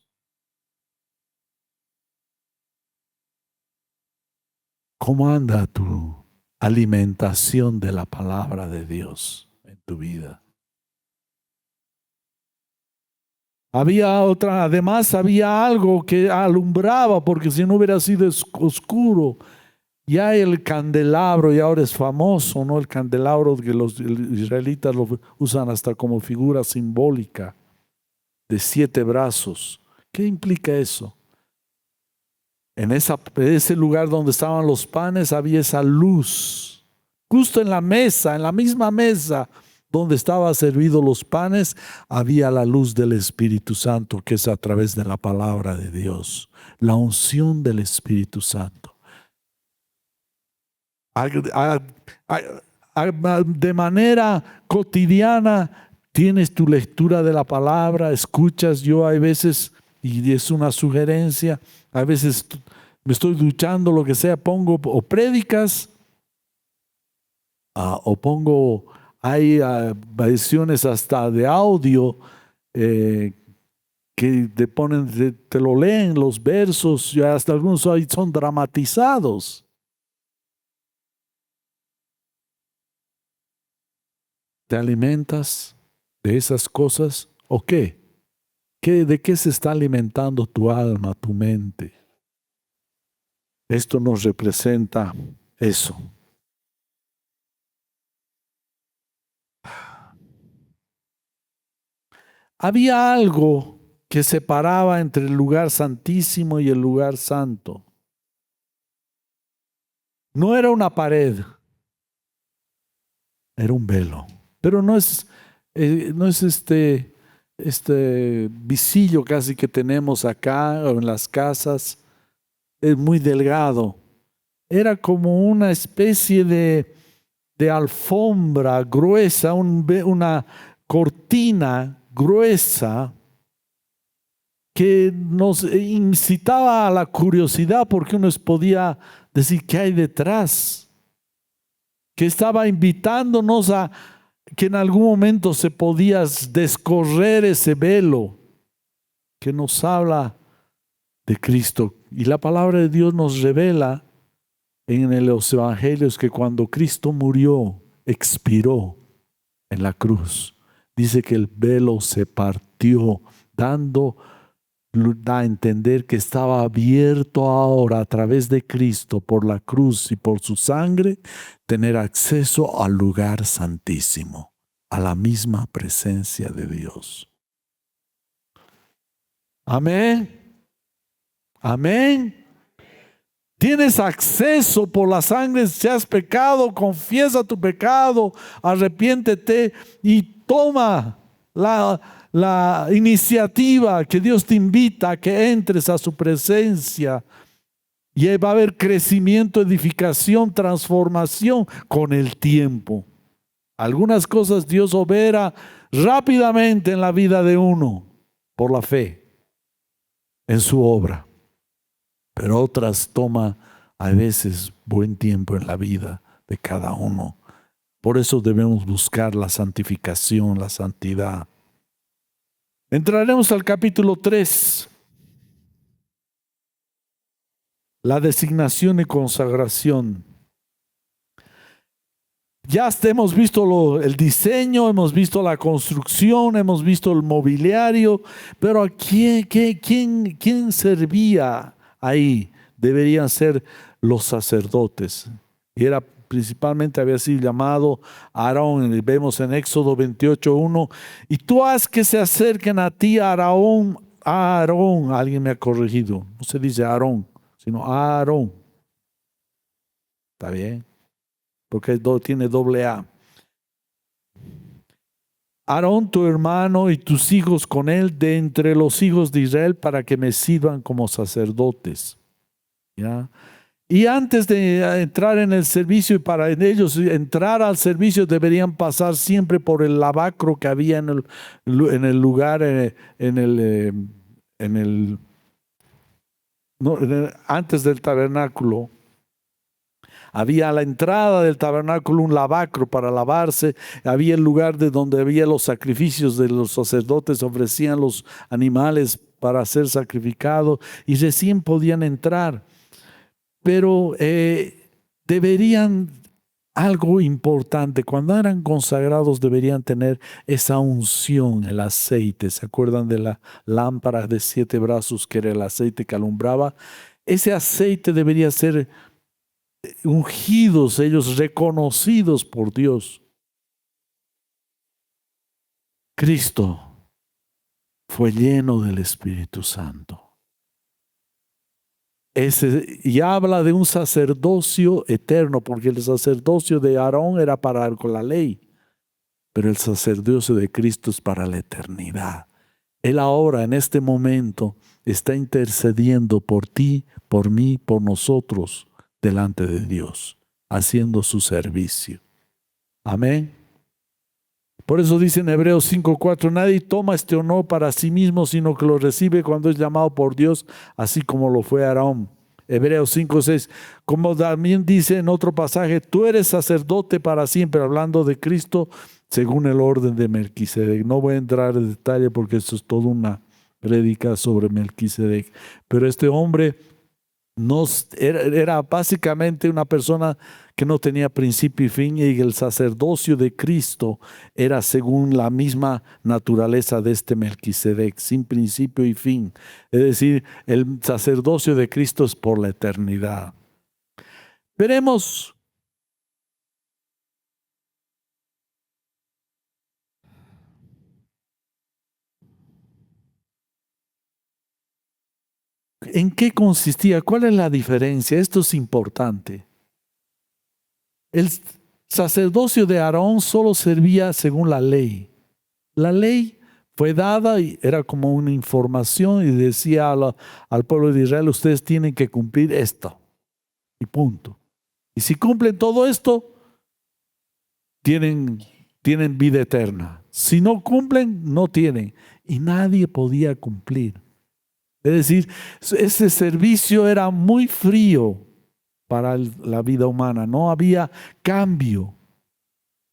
¿Cómo anda tu alimentación de la palabra de Dios en tu vida? Además había algo que alumbraba, porque si no hubiera sido oscuro. Ya el candelabro, y ahora es famoso, ¿no? El candelabro que los israelitas lo usan hasta como figura simbólica de 7 brazos. ¿Qué implica eso? En ese lugar donde estaban los panes había esa luz. Justo en la mesa, en la misma mesa donde estaban servidos los panes, había la luz del Espíritu Santo, que es a través de la palabra de Dios. La unción del Espíritu Santo. De manera cotidiana tienes tu lectura de la palabra, escuchas. Yo hay veces, y es una sugerencia, a veces me estoy duchando, lo que sea, pongo o prédicas o pongo, hay versiones hasta de audio que te lo leen los versos, y hasta algunos son dramatizados. ¿Te alimentas de esas cosas o qué? ¿De qué se está alimentando tu alma, tu mente? Esto nos representa eso. Había algo que separaba entre el lugar santísimo y el lugar santo. No era una pared, era un velo. Pero no es este visillo casi que tenemos acá o en las casas. Es muy delgado. Era como una especie de alfombra gruesa, una cortina gruesa que nos incitaba a la curiosidad, porque uno podía decir qué hay detrás, que estaba invitándonos a que en algún momento se podía descorrer ese velo que nos habla de Cristo. Y la palabra de Dios nos revela en los evangelios que cuando Cristo murió, expiró en la cruz, dice que el velo se partió, da a entender que estaba abierto ahora a través de Cristo, por la cruz y por su sangre, tener acceso al lugar santísimo, a la misma presencia de Dios. Amén. Amén. Tienes acceso por la sangre. Si has pecado, confiesa tu pecado, arrepiéntete y toma la iniciativa que Dios te invita a que entres a su presencia. Y ahí va a haber crecimiento, edificación, transformación con el tiempo. Algunas cosas Dios opera rápidamente en la vida de uno por la fe en su obra. Pero otras toma a veces buen tiempo en la vida de cada uno. Por eso debemos buscar la santificación, la santidad. Entraremos al capítulo 3. La designación y consagración. Ya hemos visto el diseño, hemos visto la construcción, hemos visto el mobiliario, pero ¿a quién servía ahí? Deberían ser los sacerdotes. Y principalmente había sido llamado Aarón. Vemos en Éxodo 28:1. Y tú haz que se acerquen a ti Aarón. Alguien me ha corregido. No se dice Aarón, sino Aarón. ¿Está bien? Porque tiene doble A. Aarón, tu hermano, y tus hijos con él, de entre los hijos de Israel, para que me sirvan como sacerdotes. ¿Ya? Y antes de entrar en el servicio, y para ellos entrar al servicio, deberían pasar siempre por el lavacro que había en el lugar, antes del tabernáculo. Había a la entrada del tabernáculo un lavacro para lavarse. Había el lugar donde había los sacrificios de los sacerdotes, ofrecían los animales para ser sacrificados y recién podían entrar. Pero deberían, algo importante, cuando eran consagrados deberían tener esa unción, el aceite. ¿Se acuerdan de la lámpara de 7 brazos que era el aceite que alumbraba? Ese aceite debería ser ungidos, ellos reconocidos por Dios. Cristo fue lleno del Espíritu Santo. Y habla de un sacerdocio eterno, porque el sacerdocio de Aarón era para con la ley, pero el sacerdocio de Cristo es para la eternidad. Él ahora, en este momento, está intercediendo por ti, por mí, por nosotros, delante de Dios, haciendo su servicio. Amén. Por eso dice en Hebreos 5:4, nadie toma este honor para sí mismo, sino que lo recibe cuando es llamado por Dios, así como lo fue Aarón. Hebreos 5:6, como también dice en otro pasaje, tú eres sacerdote para siempre, hablando de Cristo, según el orden de Melquisedec. No voy a entrar en detalle porque esto es toda una prédica sobre Melquisedec. Pero este hombre era básicamente una persona que no tenía principio y fin, y el sacerdocio de Cristo era según la misma naturaleza de este Melquisedec, sin principio y fin. Es decir, el sacerdocio de Cristo es por la eternidad. Veremos en qué consistía, cuál es la diferencia. Esto es importante. El sacerdocio de Aarón solo servía según la ley. La ley fue dada y era como una información y decía al pueblo de Israel, ustedes tienen que cumplir esto. Y punto. Y si cumplen todo esto, tienen vida eterna. Si no cumplen, no tienen. Y nadie podía cumplir. Es decir, ese servicio era muy frío para la vida humana, no había cambio.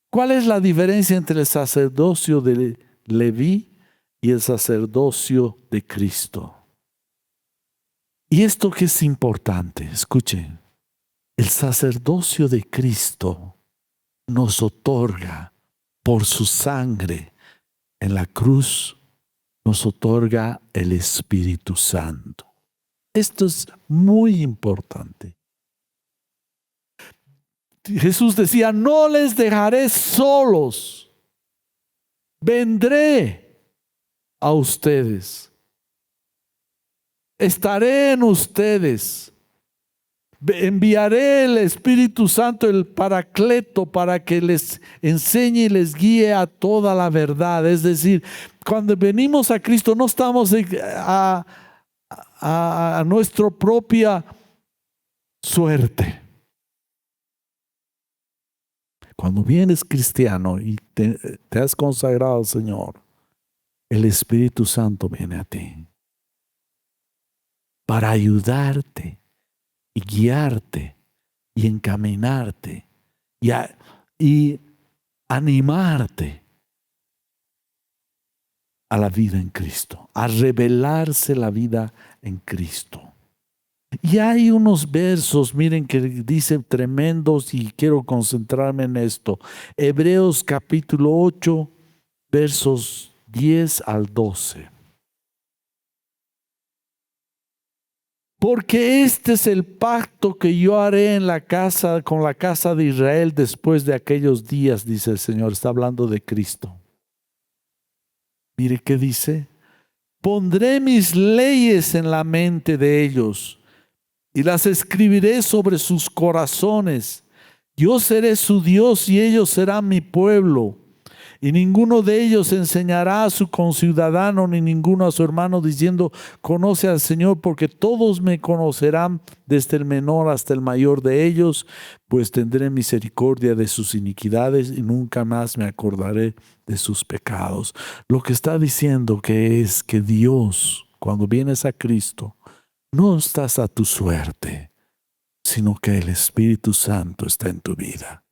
¿Cuál es la diferencia entre el sacerdocio de Leví y el sacerdocio de Cristo? Y esto que es importante, escuchen, el sacerdocio de Cristo nos otorga por su sangre en la cruz, nos otorga el Espíritu Santo. Esto es muy importante. Jesús decía, no les dejaré solos, vendré a ustedes, estaré en ustedes, enviaré el Espíritu Santo, el Paracleto, para que les enseñe y les guíe a toda la verdad. Es decir, cuando venimos a Cristo no estamos a nuestra propia suerte. Cuando vienes cristiano y te has consagrado al Señor, el Espíritu Santo viene a ti para ayudarte y guiarte y encaminarte y animarte a la vida en Cristo, a revelarse la vida en Cristo. Y hay unos versos, miren, que dicen tremendos y quiero concentrarme en esto. Hebreos capítulo 8, versos 10 al 12. Porque este es el pacto que yo haré con la casa de Israel después de aquellos días, dice el Señor. Está hablando de Cristo. Mire qué dice. Pondré mis leyes en la mente de ellos y las escribiré sobre sus corazones. Yo seré su Dios y ellos serán mi pueblo. Y ninguno de ellos enseñará a su conciudadano ni ninguno a su hermano diciendo, conoce al Señor, porque todos me conocerán desde el menor hasta el mayor de ellos, pues tendré misericordia de sus iniquidades y nunca más me acordaré de sus pecados. Lo que está diciendo que es que Dios, cuando vienes a Cristo, no estás a tu suerte, sino que el Espíritu Santo está en tu vida.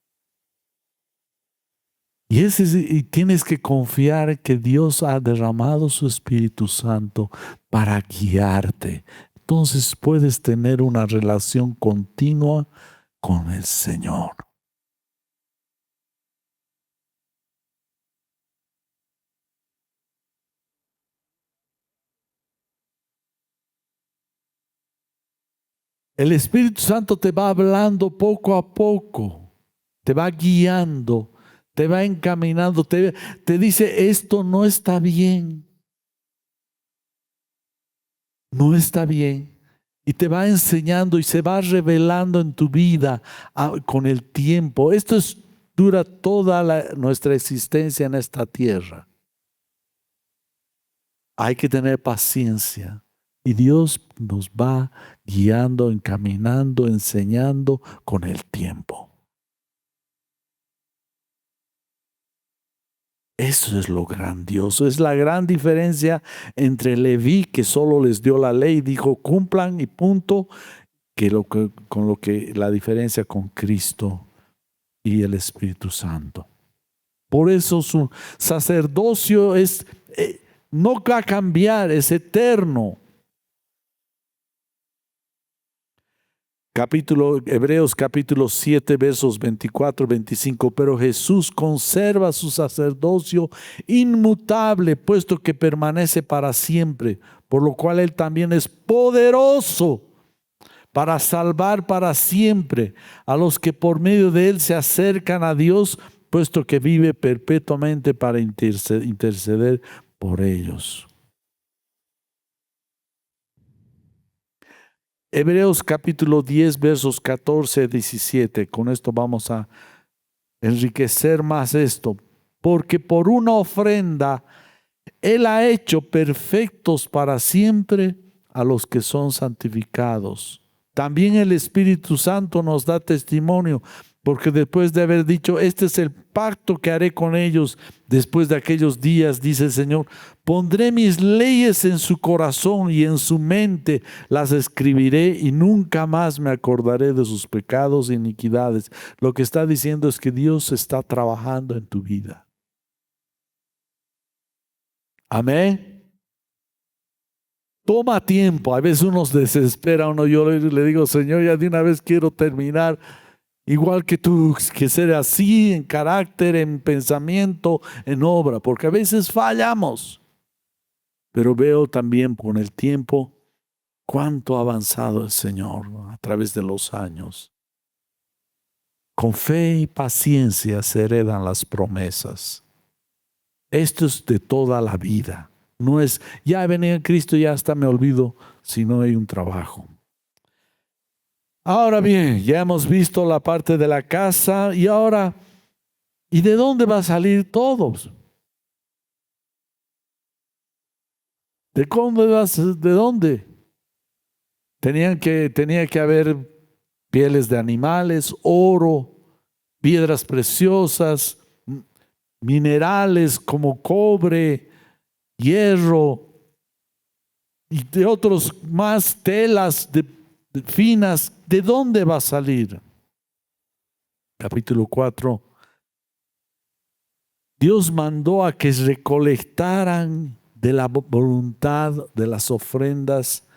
Y tienes que confiar que Dios ha derramado su Espíritu Santo para guiarte. Entonces puedes tener una relación continua con el Señor. El Espíritu Santo te va hablando poco a poco, te va guiando, te va encaminando, te dice, esto no está bien, no está bien. Y te va enseñando y se va revelando en tu vida con el tiempo. Esto dura toda nuestra existencia en esta tierra. Hay que tener paciencia. Y Dios nos va guiando, encaminando, enseñando con el tiempo. Eso es lo grandioso. Es la gran diferencia entre Leví, que solo les dio la ley, dijo cumplan y punto, la diferencia con Cristo y el Espíritu Santo. Por eso su sacerdocio no va a cambiar, es eterno. Hebreos capítulo 7 versos 24-25, pero Jesús conserva su sacerdocio inmutable, puesto que permanece para siempre, por lo cual Él también es poderoso para salvar para siempre a los que por medio de Él se acercan a Dios, puesto que vive perpetuamente para interceder por ellos. Hebreos capítulo 10 versos 14-17. Con esto vamos a enriquecer más esto. Porque por una ofrenda Él ha hecho perfectos para siempre a los que son santificados. También el Espíritu Santo nos da testimonio, porque después de haber dicho, este es el pacto que haré con ellos después de aquellos días, dice el Señor, pondré mis leyes en su corazón y en su mente las escribiré y nunca más me acordaré de sus pecados e iniquidades. Lo que está diciendo es que Dios está trabajando en tu vida. Amén. Toma tiempo. A veces uno se desespera, yo le digo, Señor, ya de una vez quiero terminar. Igual que tú, que ser así en carácter, en pensamiento, en obra, porque a veces fallamos. Pero veo también con el tiempo cuánto ha avanzado el Señor a través de los años. Con fe y paciencia se heredan las promesas. Esto es de toda la vida. No es, ya he venido en Cristo, ya hasta me olvido si no hay un trabajo. Ahora bien, ya hemos visto la parte de la casa y ahora, ¿y de dónde va a salir todos? ¿De dónde? Tenía que haber pieles de animales, oro, piedras preciosas, minerales como cobre, hierro y de otros más, telas finas. ¿De dónde va a salir? Capítulo 4. Dios mandó a que recolectaran de la voluntad de las ofrendas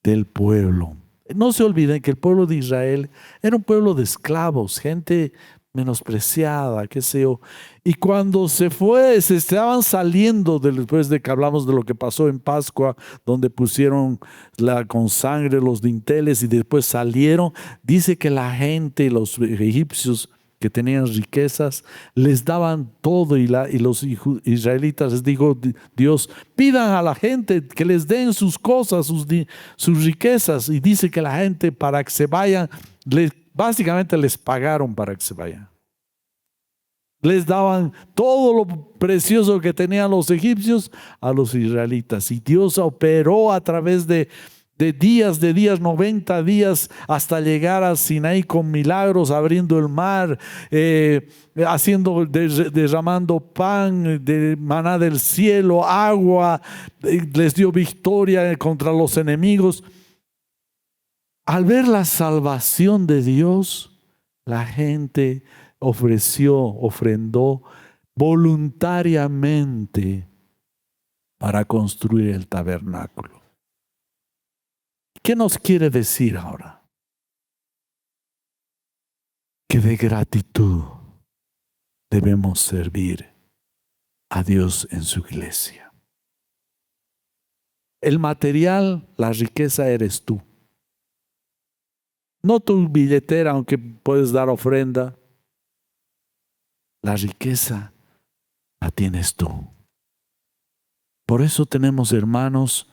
del pueblo. No se olviden que el pueblo de Israel era un pueblo de esclavos, gente menospreciada, qué sé yo. Y cuando se estaban saliendo, después de que hablamos de lo que pasó en Pascua, donde pusieron con sangre los dinteles y después salieron, dice que la gente, los egipcios que tenían riquezas, les daban todo y los israelitas les dijo Dios, pidan a la gente que les den sus cosas, sus riquezas, y dice que la gente para que se vayan, básicamente les pagaron para que se vayan. Les daban todo lo precioso que tenían los egipcios a los israelitas, y Dios operó a través de 90 días hasta llegar a Sinaí con milagros, abriendo el mar, derramando pan, de maná del cielo, agua, les dio victoria contra los enemigos. Al ver la salvación de Dios, la gente ofrendó voluntariamente para construir el tabernáculo. ¿Qué nos quiere decir ahora? que de gratitud debemos servir a Dios en su iglesia. El material, la riqueza eres tú. No tu billetera, aunque puedes dar ofrenda. La riqueza la tienes tú. Por eso tenemos hermanos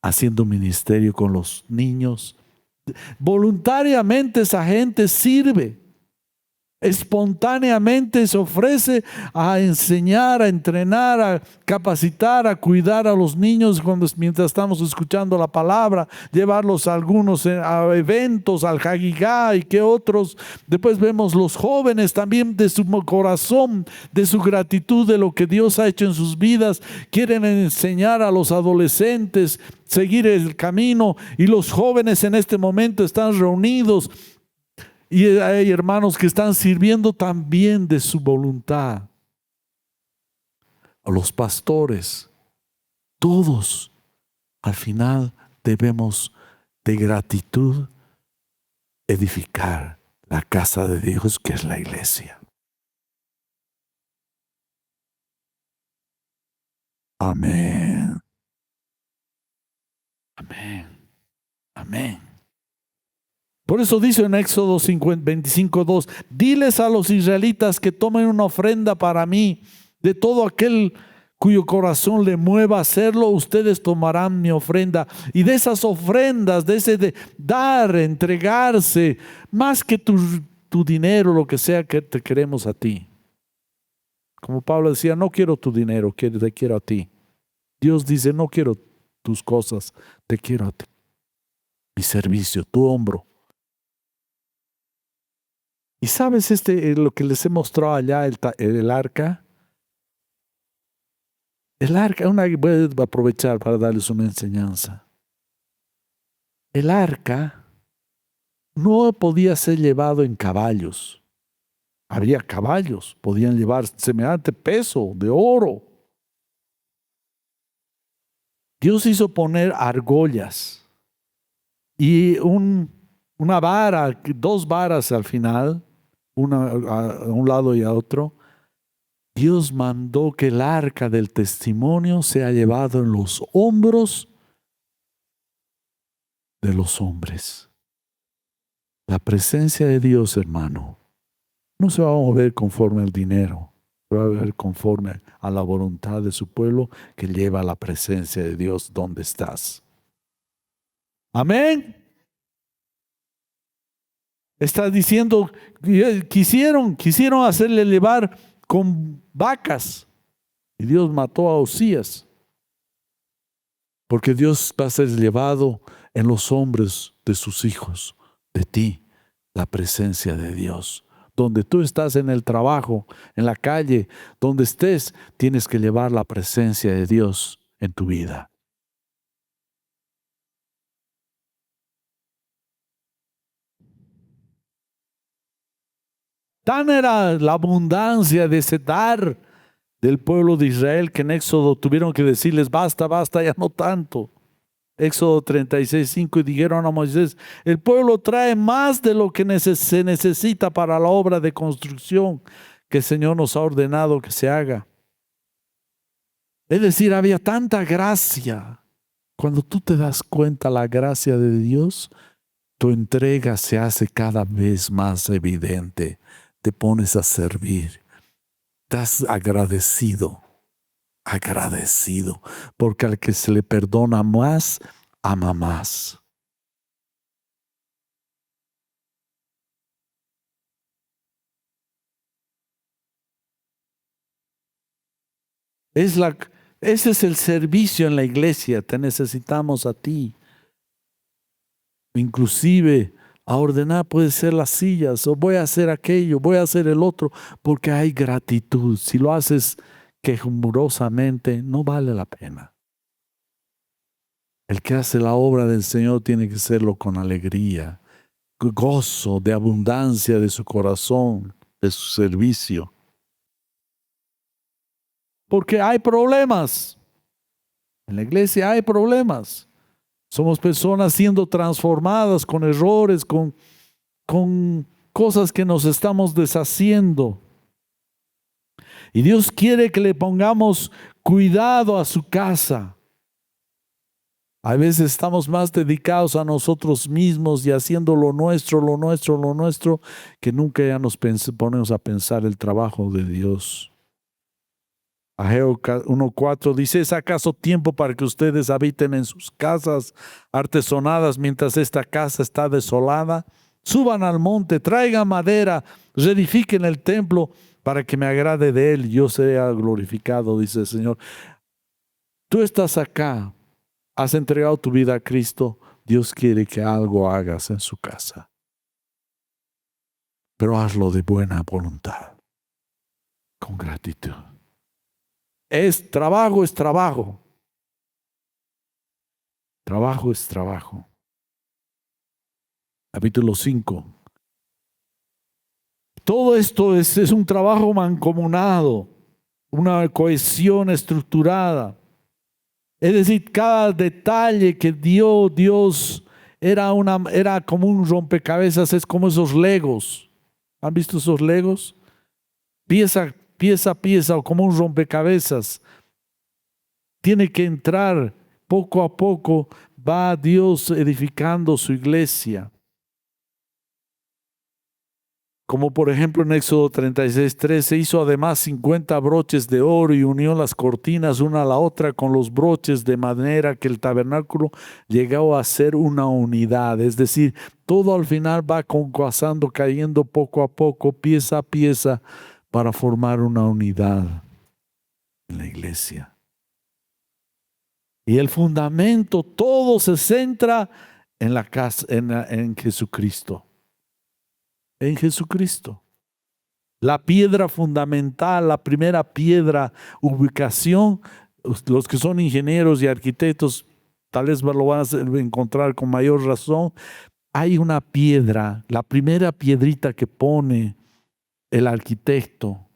haciendo ministerio con los niños. Voluntariamente esa gente sirve. Espontáneamente se ofrece a enseñar, a entrenar, a capacitar, a cuidar a los niños mientras estamos escuchando la palabra, llevarlos a algunos a eventos, al Hagigá y que otros. Después vemos los jóvenes también de su corazón, de su gratitud de lo que Dios ha hecho en sus vidas. Quieren enseñar a los adolescentes, seguir el camino, y los jóvenes en este momento están reunidos. Y hay hermanos que están sirviendo también de su voluntad. A los pastores, todos, al final debemos de gratitud edificar la casa de Dios, que es la iglesia. Amén. Amén. Amén. Por eso dice en Éxodo 25:2, diles a los israelitas que tomen una ofrenda para mí, de todo aquel cuyo corazón le mueva a hacerlo, ustedes tomarán mi ofrenda. Y de esas ofrendas, de ese de dar, entregarse, más que tu dinero, lo que sea, que te queremos a ti. Como Pablo decía, no quiero tu dinero, te quiero a ti. Dios dice, no quiero tus cosas, te quiero a ti. Mi servicio, tu hombro. Y sabes lo que les he mostrado allá, el arca. El arca, voy a aprovechar para darles una enseñanza. El arca no podía ser llevado en caballos. Había caballos, podían llevar semejante peso de oro. Dios hizo poner argollas y una vara, 2 varas al final, una a un lado y a otro. Dios mandó que el arca del testimonio sea llevado en los hombros de los hombres. La presencia de Dios, hermano, no se va a mover conforme al dinero, se va a mover conforme a la voluntad de su pueblo que lleva la presencia de Dios donde estás. Amén. Está diciendo, quisieron hacerle llevar con vacas. Y Dios mató a Osías. Porque Dios va a ser llevado en los hombres de sus hijos, de ti, la presencia de Dios. Donde tú estás, en el trabajo, en la calle, donde estés, tienes que llevar la presencia de Dios en tu vida. Tan era la abundancia de ese dar del pueblo de Israel que en Éxodo tuvieron que decirles, basta, ya no tanto. Éxodo 36:5, y dijeron a Moisés, el pueblo trae más de lo que se necesita para la obra de construcción que el Señor nos ha ordenado que se haga. Es decir, había tanta gracia. Cuando tú te das cuenta la gracia de Dios, tu entrega se hace cada vez más evidente. Te pones a servir. Estás agradecido, porque al que se le perdona más, ama más. Ese es el servicio en la iglesia. Te necesitamos a ti. Inclusive a ordenar puede ser las sillas, o voy a hacer aquello, voy a hacer el otro, porque hay gratitud. Si lo haces quejumbrosamente, no vale la pena. El que hace la obra del Señor tiene que hacerlo con alegría, gozo, de abundancia de su corazón, de su servicio. Porque hay problemas. En la iglesia hay problemas. Somos personas siendo transformadas con errores, con cosas que nos estamos deshaciendo. Y Dios quiere que le pongamos cuidado a su casa. A veces estamos más dedicados a nosotros mismos y haciendo lo nuestro, que nunca ya nos ponemos a pensar el trabajo de Dios. Ageo 1:4 dice: ¿es acaso tiempo para que ustedes habiten en sus casas artesonadas mientras esta casa está desolada? Suban al monte, traigan madera, reedifiquen el templo para que me agrade de él y yo sea glorificado, dice el Señor. Tú estás acá, has entregado tu vida a Cristo. Dios quiere que algo hagas en su casa, pero hazlo de buena voluntad, con gratitud. Es trabajo. Trabajo es trabajo. Capítulo 5. Todo esto es un trabajo mancomunado, una cohesión estructurada. Es decir, cada detalle que dio Dios era como un rompecabezas, es como esos legos. ¿Han visto esos legos? Pieza a pieza, o como un rompecabezas. Tiene que entrar poco a poco, va Dios edificando su iglesia. Como por ejemplo en Éxodo 36:3 se hizo además 50 broches de oro y unió las cortinas una a la otra con los broches, de manera que el tabernáculo llegó a ser una unidad. Es decir, todo al final va concuasando, cayendo poco a poco, pieza a pieza, para formar una unidad en la iglesia. Y el fundamento, todo se centra en la casa, en Jesucristo. En Jesucristo. La piedra fundamental, la primera piedra, ubicación. Los que son ingenieros y arquitectos tal vez lo van a encontrar con mayor razón. Hay una piedra, la primera piedrita que pone el arquitecto,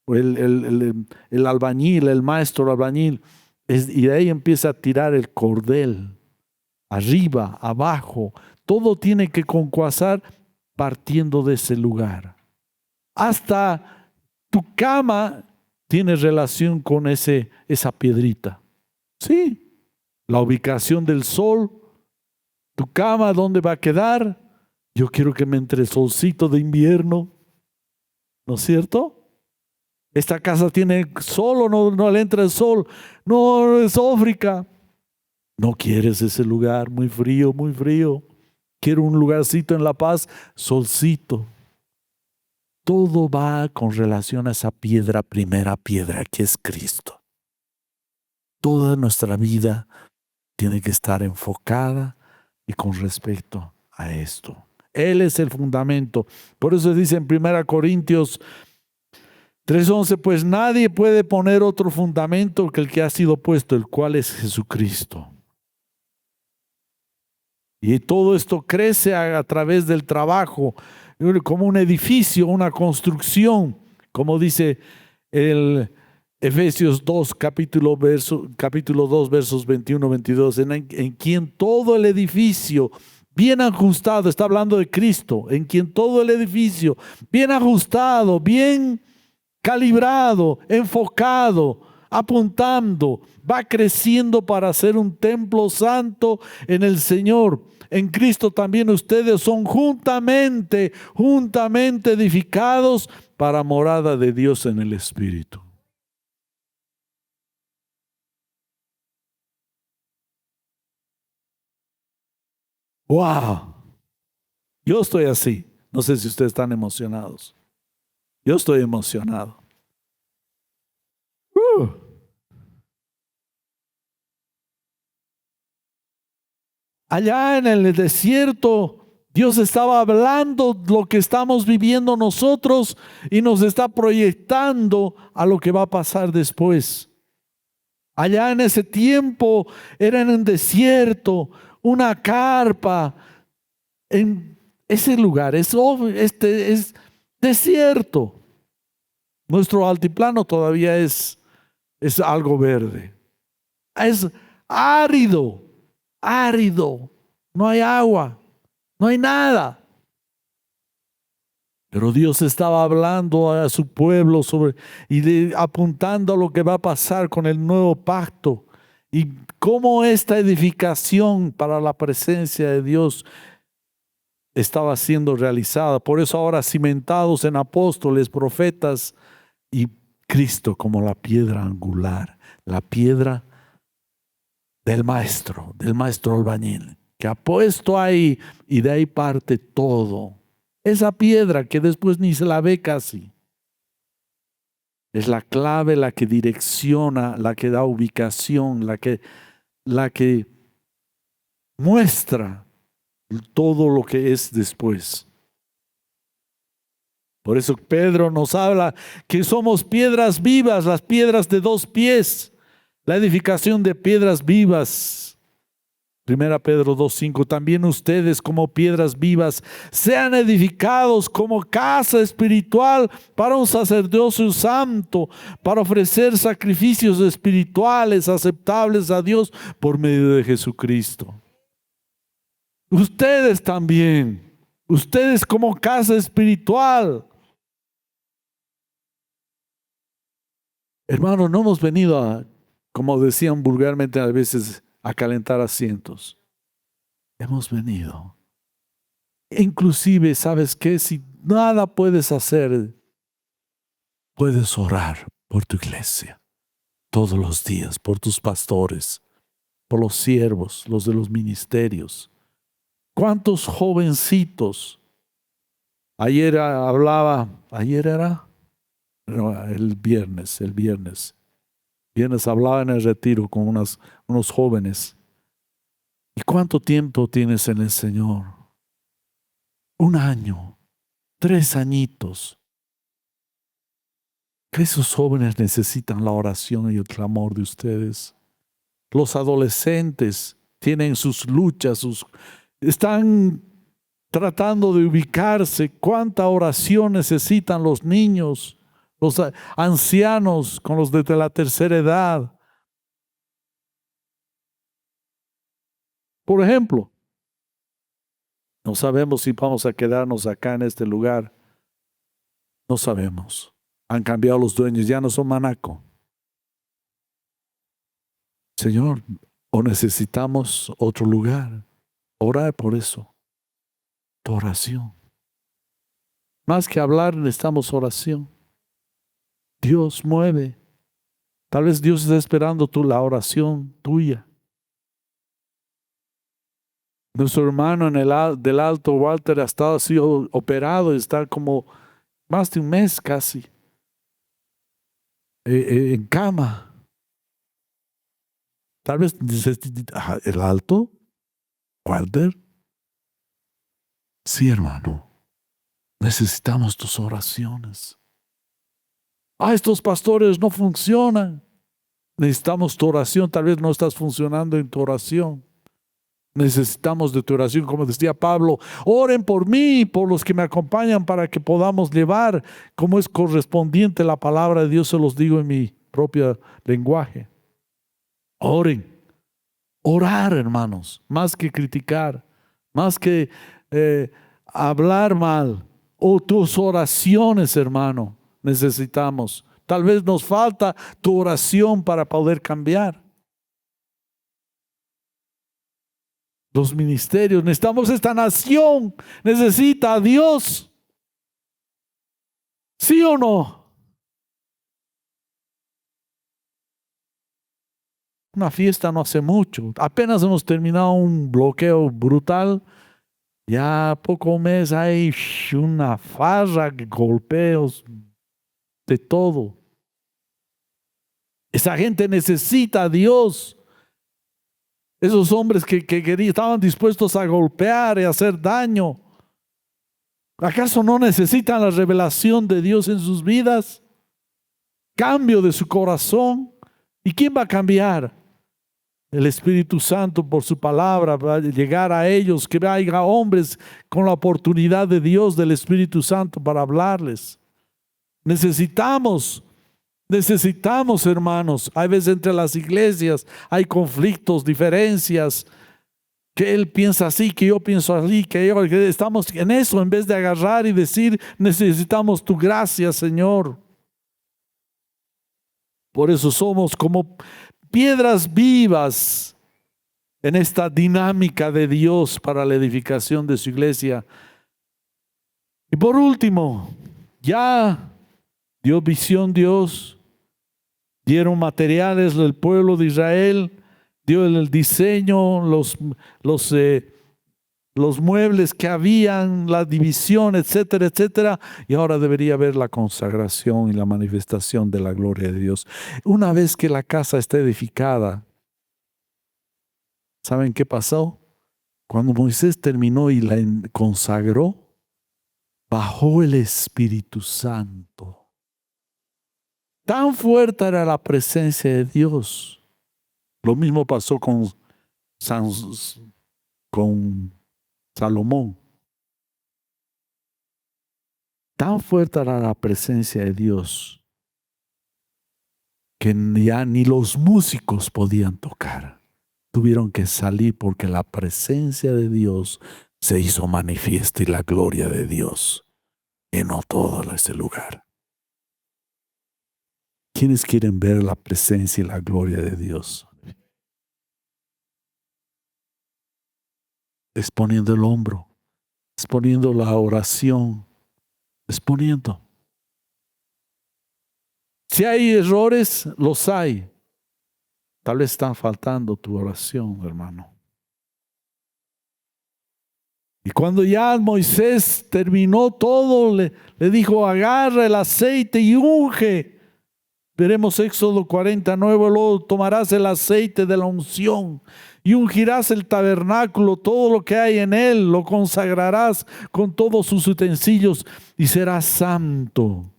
el albañil, el maestro albañil, y de ahí empieza a tirar el cordel, arriba, abajo, todo tiene que concuasar partiendo de ese lugar. Hasta tu cama tiene relación con esa piedrita. Sí, la ubicación del sol, tu cama, ¿dónde va a quedar? Yo quiero que me entre solcito de invierno, ¿no es cierto? Esta casa tiene sol o no le entra el sol. No, es África. No quieres ese lugar muy frío, muy frío. Quiero un lugarcito en La Paz, solcito. Todo va con relación a esa piedra, primera piedra, que es Cristo. Toda nuestra vida tiene que estar enfocada y con respecto a esto. Él es el fundamento. Por eso dice en 1 Corintios 3:11, pues nadie puede poner otro fundamento que el que ha sido puesto, el cual es Jesucristo. Y todo esto crece a través del trabajo, como un edificio, una construcción, como dice el Efesios 2, capítulo 2, versos 21-22, en quien todo el edificio bien ajustado, está hablando de Cristo, en quien todo el edificio bien ajustado, bien calibrado, enfocado, apuntando, va creciendo para ser un templo santo en el Señor. En Cristo también ustedes son juntamente edificados para morada de Dios en el Espíritu. ¡Wow! Yo estoy así. No sé si ustedes están emocionados. Yo estoy emocionado. Allá en el desierto, Dios estaba hablando lo que estamos viviendo nosotros y nos está proyectando a lo que va a pasar después. Allá en ese tiempo era en un desierto, una carpa. En ese lugar es desierto. Nuestro altiplano todavía es algo verde. Es árido, no hay agua, no hay nada. Pero Dios estaba hablando a su pueblo apuntando a lo que va a pasar con el nuevo pacto y cómo esta edificación para la presencia de Dios estaba siendo realizada. Por eso ahora cimentados en apóstoles, profetas y Cristo como la piedra angular, la piedra del maestro albañil, que ha puesto ahí y de ahí parte todo. Esa piedra que después ni se la ve casi. Es la clave, la que direcciona, la que da ubicación, la que muestra todo lo que es después. Por eso Pedro nos habla que somos piedras vivas, las piedras de 2 pies, la edificación de piedras vivas. 1 Pedro 2:5, también ustedes como piedras vivas sean edificados como casa espiritual para un sacerdocio santo, para ofrecer sacrificios espirituales aceptables a Dios por medio de Jesucristo. Ustedes también, ustedes como casa espiritual. Hermanos, no hemos venido como decían vulgarmente a veces, a calentar asientos. Hemos venido. Inclusive, ¿sabes qué? Si nada puedes hacer, puedes orar por tu iglesia todos los días, por tus pastores, por los siervos, los de los ministerios. ¿Cuántos jovencitos? Ayer era no, el viernes hablaba en el retiro con unos jóvenes. ¿Y cuánto tiempo tienes en el Señor? 1 año, 3 añitos. Que esos jóvenes necesitan la oración y el clamor de ustedes. Los adolescentes tienen sus luchas, están tratando de ubicarse. ¿Cuánta oración necesitan los niños? Los ancianos con los de la tercera edad. Por ejemplo, no sabemos si vamos a quedarnos acá en este lugar. No sabemos. Han cambiado los dueños, ya no son Manaco. Señor, o necesitamos otro lugar. Orar por eso. Tu oración. Más que hablar, necesitamos oración. Dios mueve. Tal vez Dios está esperando la oración tuya. Nuestro hermano del Alto, Walter, ha sido operado, está como más de 1 mes casi en cama. Tal vez el Alto, Walter. Sí, hermano, necesitamos tus oraciones. Estos pastores no funcionan. Necesitamos tu oración. Tal vez no estás funcionando en tu oración. Necesitamos de tu oración, como decía Pablo. Oren por mí, por los que me acompañan, para que podamos llevar como es correspondiente la palabra de Dios. Se los digo en mi propio lenguaje. Oren. Orar, hermanos, más que criticar, más que hablar mal. Tus oraciones, hermano, necesitamos. Tal vez nos falta tu oración para poder cambiar. Los ministerios, necesitamos esta nación, necesita a Dios. ¿Sí o no? Una fiesta no hace mucho, apenas hemos terminado un bloqueo brutal. Ya poco mes hay una farra, golpeos, de todo. Esa gente necesita a Dios. Esos hombres que estaban dispuestos a golpear y a hacer daño, ¿acaso no necesitan la revelación de Dios en sus vidas? Cambio de su corazón. ¿Y quién va a cambiar? El Espíritu Santo por su palabra va a llegar a ellos, que haya hombres con la oportunidad de Dios, del Espíritu Santo para hablarles. Necesitamos, hermanos. Hay veces entre las iglesias hay conflictos, diferencias. que él piensa así, que yo pienso así, que estamos en eso en vez de agarrar y decir, necesitamos tu gracia, Señor. Por eso somos como piedras vivas en esta dinámica de Dios para la edificación de su iglesia. Y por último, ya dio visión Dios, dieron materiales del pueblo de Israel, dio el diseño, los muebles que habían, la división, etcétera, etcétera. Y ahora debería haber la consagración y la manifestación de la gloria de Dios. Una vez que la casa está edificada, ¿saben qué pasó? Cuando Moisés terminó y la consagró, bajó el Espíritu Santo. Tan fuerte era la presencia de Dios. Lo mismo pasó con Salomón. Tan fuerte era la presencia de Dios que ya ni los músicos podían tocar. Tuvieron que salir porque la presencia de Dios se hizo manifiesta y la gloria de Dios llenó todo ese lugar. ¿Quiénes quieren ver la presencia y la gloria de Dios? Exponiendo el hombro, exponiendo la oración, exponiendo. Si hay errores, los hay. Tal vez están faltando tu oración, hermano. Y cuando ya Moisés terminó todo, le dijo, agarra el aceite y unge. Veremos Éxodo 49, luego tomarás el aceite de la unción y ungirás el tabernáculo, todo lo que hay en él, lo consagrarás con todos sus utensilios y serás santo.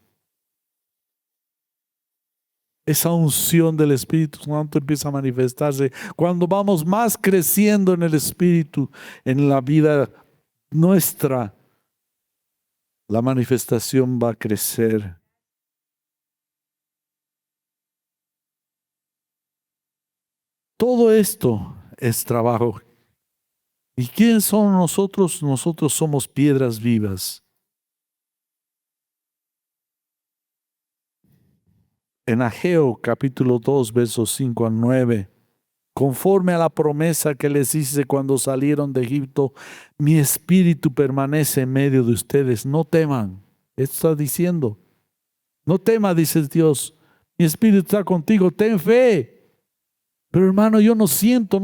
Esa unción del Espíritu Santo empieza a manifestarse cuando vamos más creciendo en el Espíritu, en la vida nuestra. La manifestación va a crecer. Todo esto es trabajo. ¿Y quiénes son nosotros? Nosotros somos piedras vivas. En Ageo capítulo 2, versos 5 al 9, conforme a la promesa que les hice cuando salieron de Egipto, mi espíritu permanece en medio de ustedes. No teman. Esto está diciendo. No temas, dice Dios. Mi espíritu está contigo. Ten fe. Pero hermano, yo no siento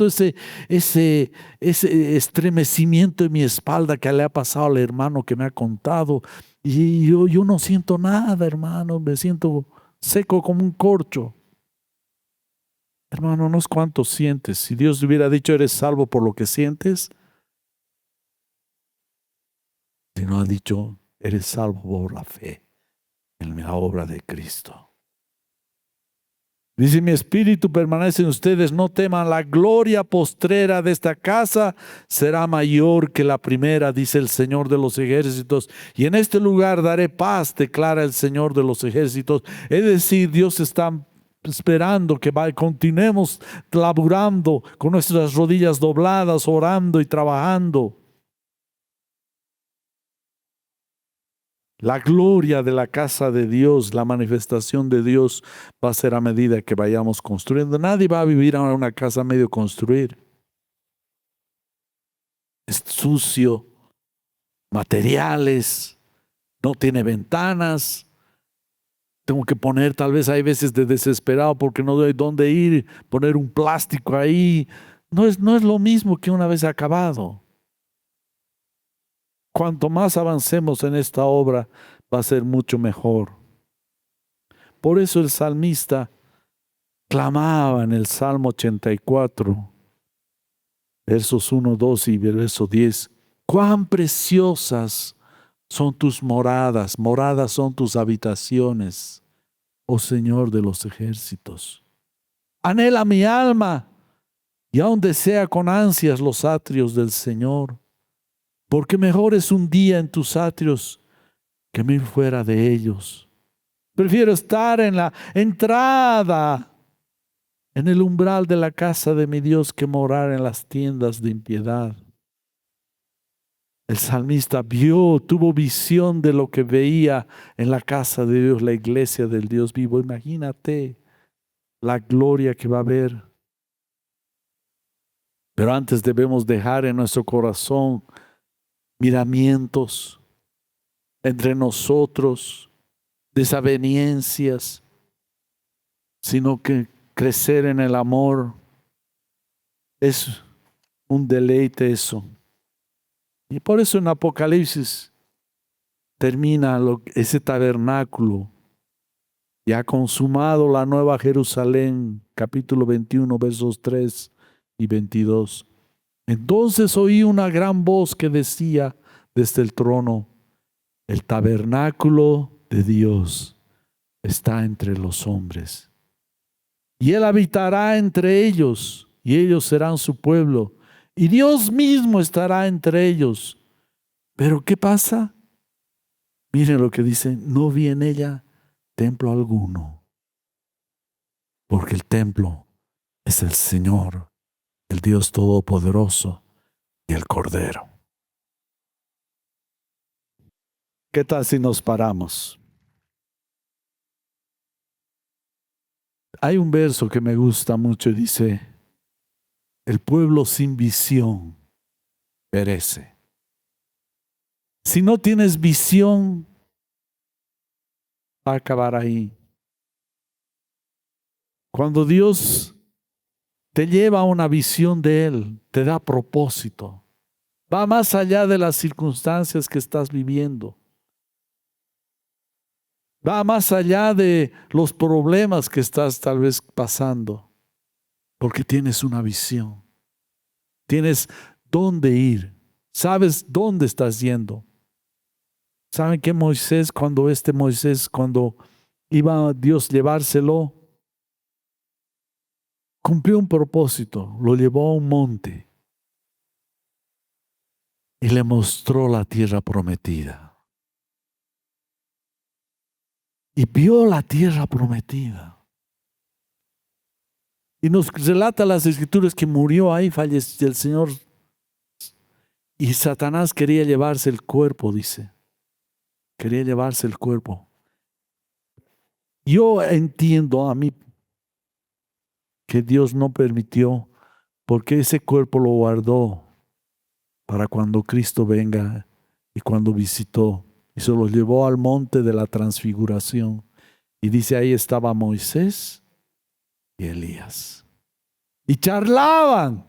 ese estremecimiento en mi espalda que le ha pasado al hermano que me ha contado. Y yo no siento nada, hermano. Me siento seco como un corcho. Hermano, no es cuánto sientes. Si Dios hubiera dicho eres salvo por lo que sientes, si no ha dicho eres salvo por la fe en la obra de Cristo. Dice, mi espíritu permanece en ustedes, no teman, la gloria postrera de esta casa será mayor que la primera, dice el Señor de los ejércitos. Y en este lugar daré paz, declara el Señor de los ejércitos. Es decir, Dios está esperando que continuemos laburando con nuestras rodillas dobladas, orando y trabajando. La gloria de la casa de Dios, la manifestación de Dios va a ser a medida que vayamos construyendo. Nadie va a vivir en una casa medio construir. Es sucio, materiales, no tiene ventanas. Tengo que poner, tal vez hay veces de desesperado porque no hay dónde ir, poner un plástico ahí. No es lo mismo que una vez acabado. Cuanto más avancemos en esta obra, va a ser mucho mejor. Por eso el salmista clamaba en el Salmo 84, versos 1, 2 y verso 10, cuán preciosas son tus moradas, moradas son tus habitaciones, oh Señor de los ejércitos. Anhela mi alma y aún desea con ansias los atrios del Señor. Porque mejor es un día en tus atrios que 1000 fuera de ellos. Prefiero estar en la entrada en el umbral de la casa de mi Dios que morar en las tiendas de impiedad. El salmista tuvo visión de lo que veía en la casa de Dios, la iglesia del Dios vivo. Imagínate la gloria que va a haber. Pero antes debemos dejar en nuestro corazón miramientos entre nosotros, desavenencias, sino que crecer en el amor es un deleite eso. Y por eso en Apocalipsis termina ese tabernáculo, ya consumado la nueva Jerusalén, capítulo 21, versos 3 y 22. Entonces oí una gran voz que decía desde el trono: el tabernáculo de Dios está entre los hombres, y Él habitará entre ellos, y ellos serán su pueblo, y Dios mismo estará entre ellos. Pero ¿qué pasa? Miren lo que dice: no vi en ella templo alguno, porque el templo es el Señor, el Dios Todopoderoso y el Cordero. ¿Qué tal si nos paramos? Hay un verso que me gusta mucho y dice: el pueblo sin visión perece. Si no tienes visión, va a acabar ahí. Cuando Dios te lleva a una visión de Él, te da propósito. Va más allá de las circunstancias que estás viviendo. Va más allá de los problemas que estás tal vez pasando. Porque tienes una visión. Tienes dónde ir. Sabes dónde estás yendo. ¿Saben que Moisés, cuando iba a Dios llevárselo, cumplió un propósito? Lo llevó a un monte y le mostró la tierra prometida. Y vio la tierra prometida. Y nos relata las Escrituras que murió ahí, falleció el Señor. Y Satanás quería llevarse el cuerpo, dice. Quería llevarse el cuerpo. Yo entiendo a mí que Dios no permitió, porque ese cuerpo lo guardó para cuando Cristo venga y cuando visitó. Y se los llevó al monte de la transfiguración. Y dice, ahí estaba Moisés y Elías. Y charlaban.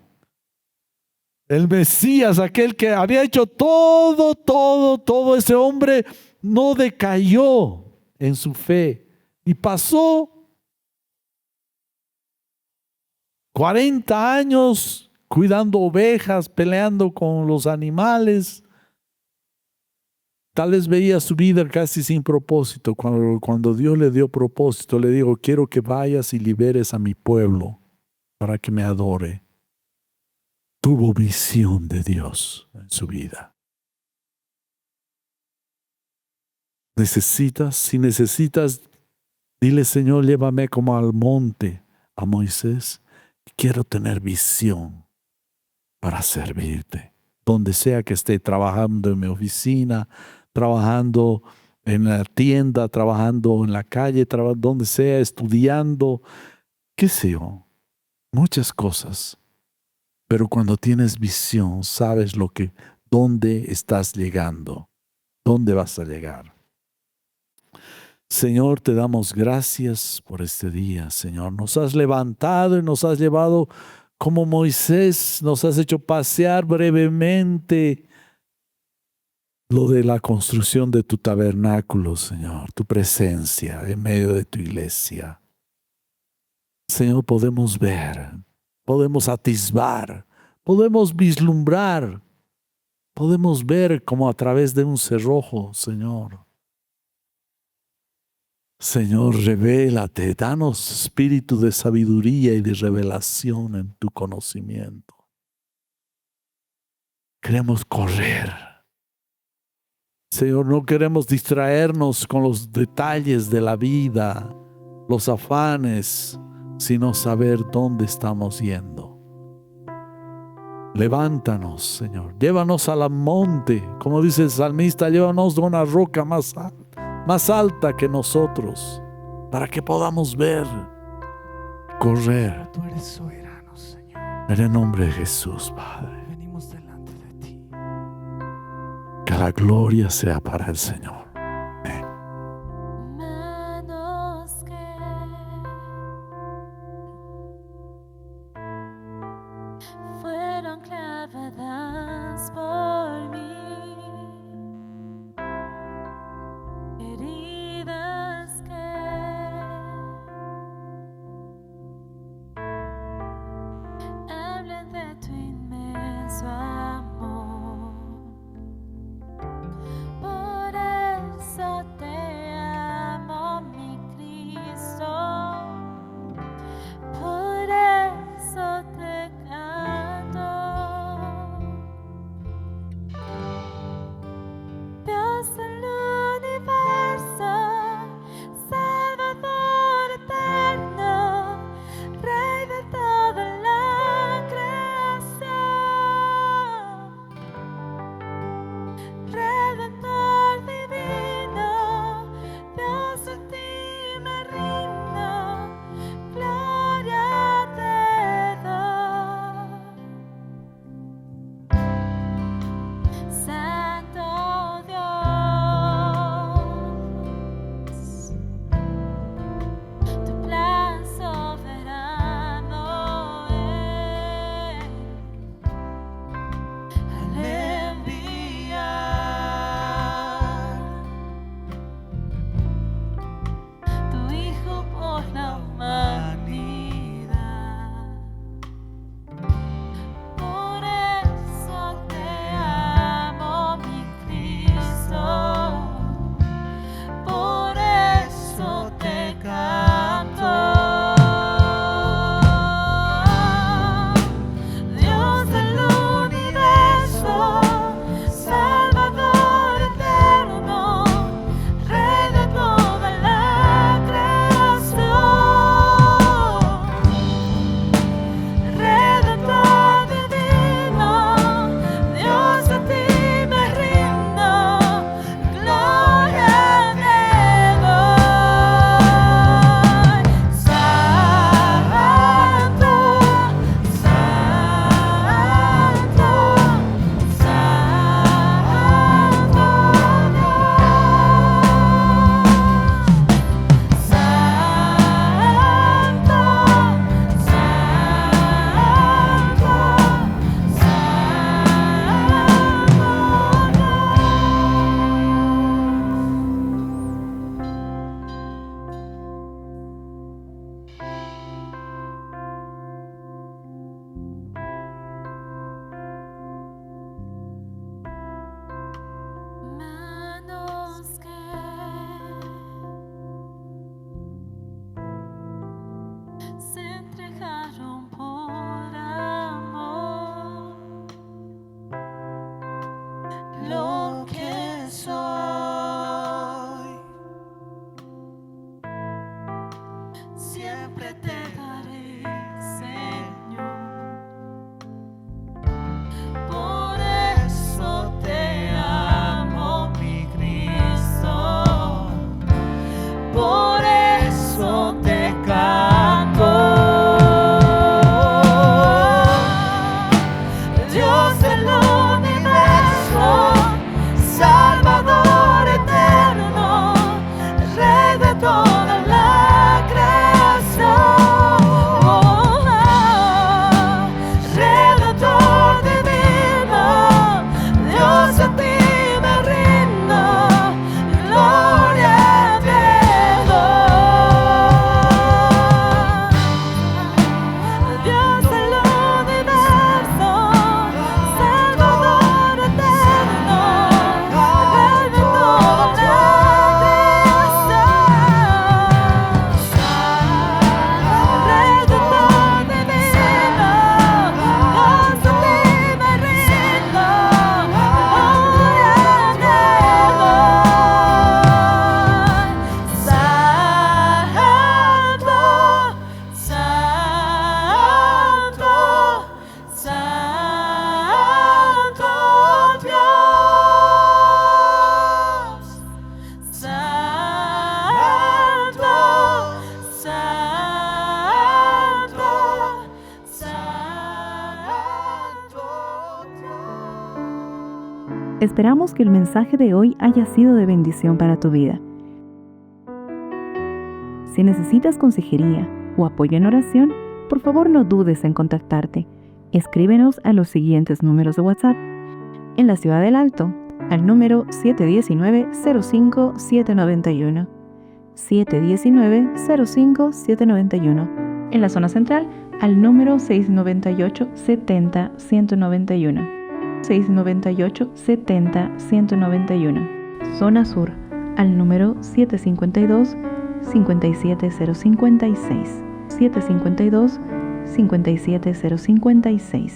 El Mesías, aquel que había hecho todo ese hombre, no decayó en su fe. Y pasó 40 años cuidando ovejas, peleando con los animales. Tal vez veía su vida casi sin propósito. Cuando Dios le dio propósito, le dijo: quiero que vayas y liberes a mi pueblo para que me adore. Tuvo visión de Dios en su vida. Si necesitas, dile: Señor, llévame como al monte a Moisés. Quiero tener visión para servirte. Donde sea que esté, trabajando en mi oficina, trabajando en la tienda, trabajando en la calle, donde sea, estudiando, qué sé yo, muchas cosas. Pero cuando tienes visión, sabes dónde estás llegando, dónde vas a llegar. Señor, te damos gracias por este día, Señor. Nos has levantado y nos has llevado como Moisés, nos has hecho pasear brevemente lo de la construcción de tu tabernáculo, Señor, tu presencia en medio de tu iglesia. Señor, podemos ver, podemos atisbar, podemos vislumbrar, podemos ver como a través de un cerrojo, Señor. Señor, revélate, danos espíritu de sabiduría y de revelación en tu conocimiento. Queremos correr. Señor, no queremos distraernos con los detalles de la vida, los afanes, sino saber dónde estamos yendo. Levántanos, Señor. Llévanos al monte, como dice el salmista, llévanos de una roca más alta que nosotros, para que podamos ver, correr. Tú eres soberano, Señor. En el nombre de Jesús, Padre. Venimos delante de ti. Que la gloria sea para el Señor. Manos que fueron clavadas por mí, heridas que hablan de tu inmenso amor. Por el Esperamos que el mensaje de hoy haya sido de bendición para tu vida. Si necesitas consejería o apoyo en oración, por favor no dudes en contactarte. Escríbenos a los siguientes números de WhatsApp. En la Ciudad del Alto, al número 719-05-791. 719-05-791. En la zona central, al número 698-70-191. 698-70-191. Zona Sur, al número 752-57056. 752-57056.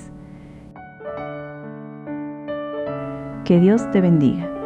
Que Dios te bendiga.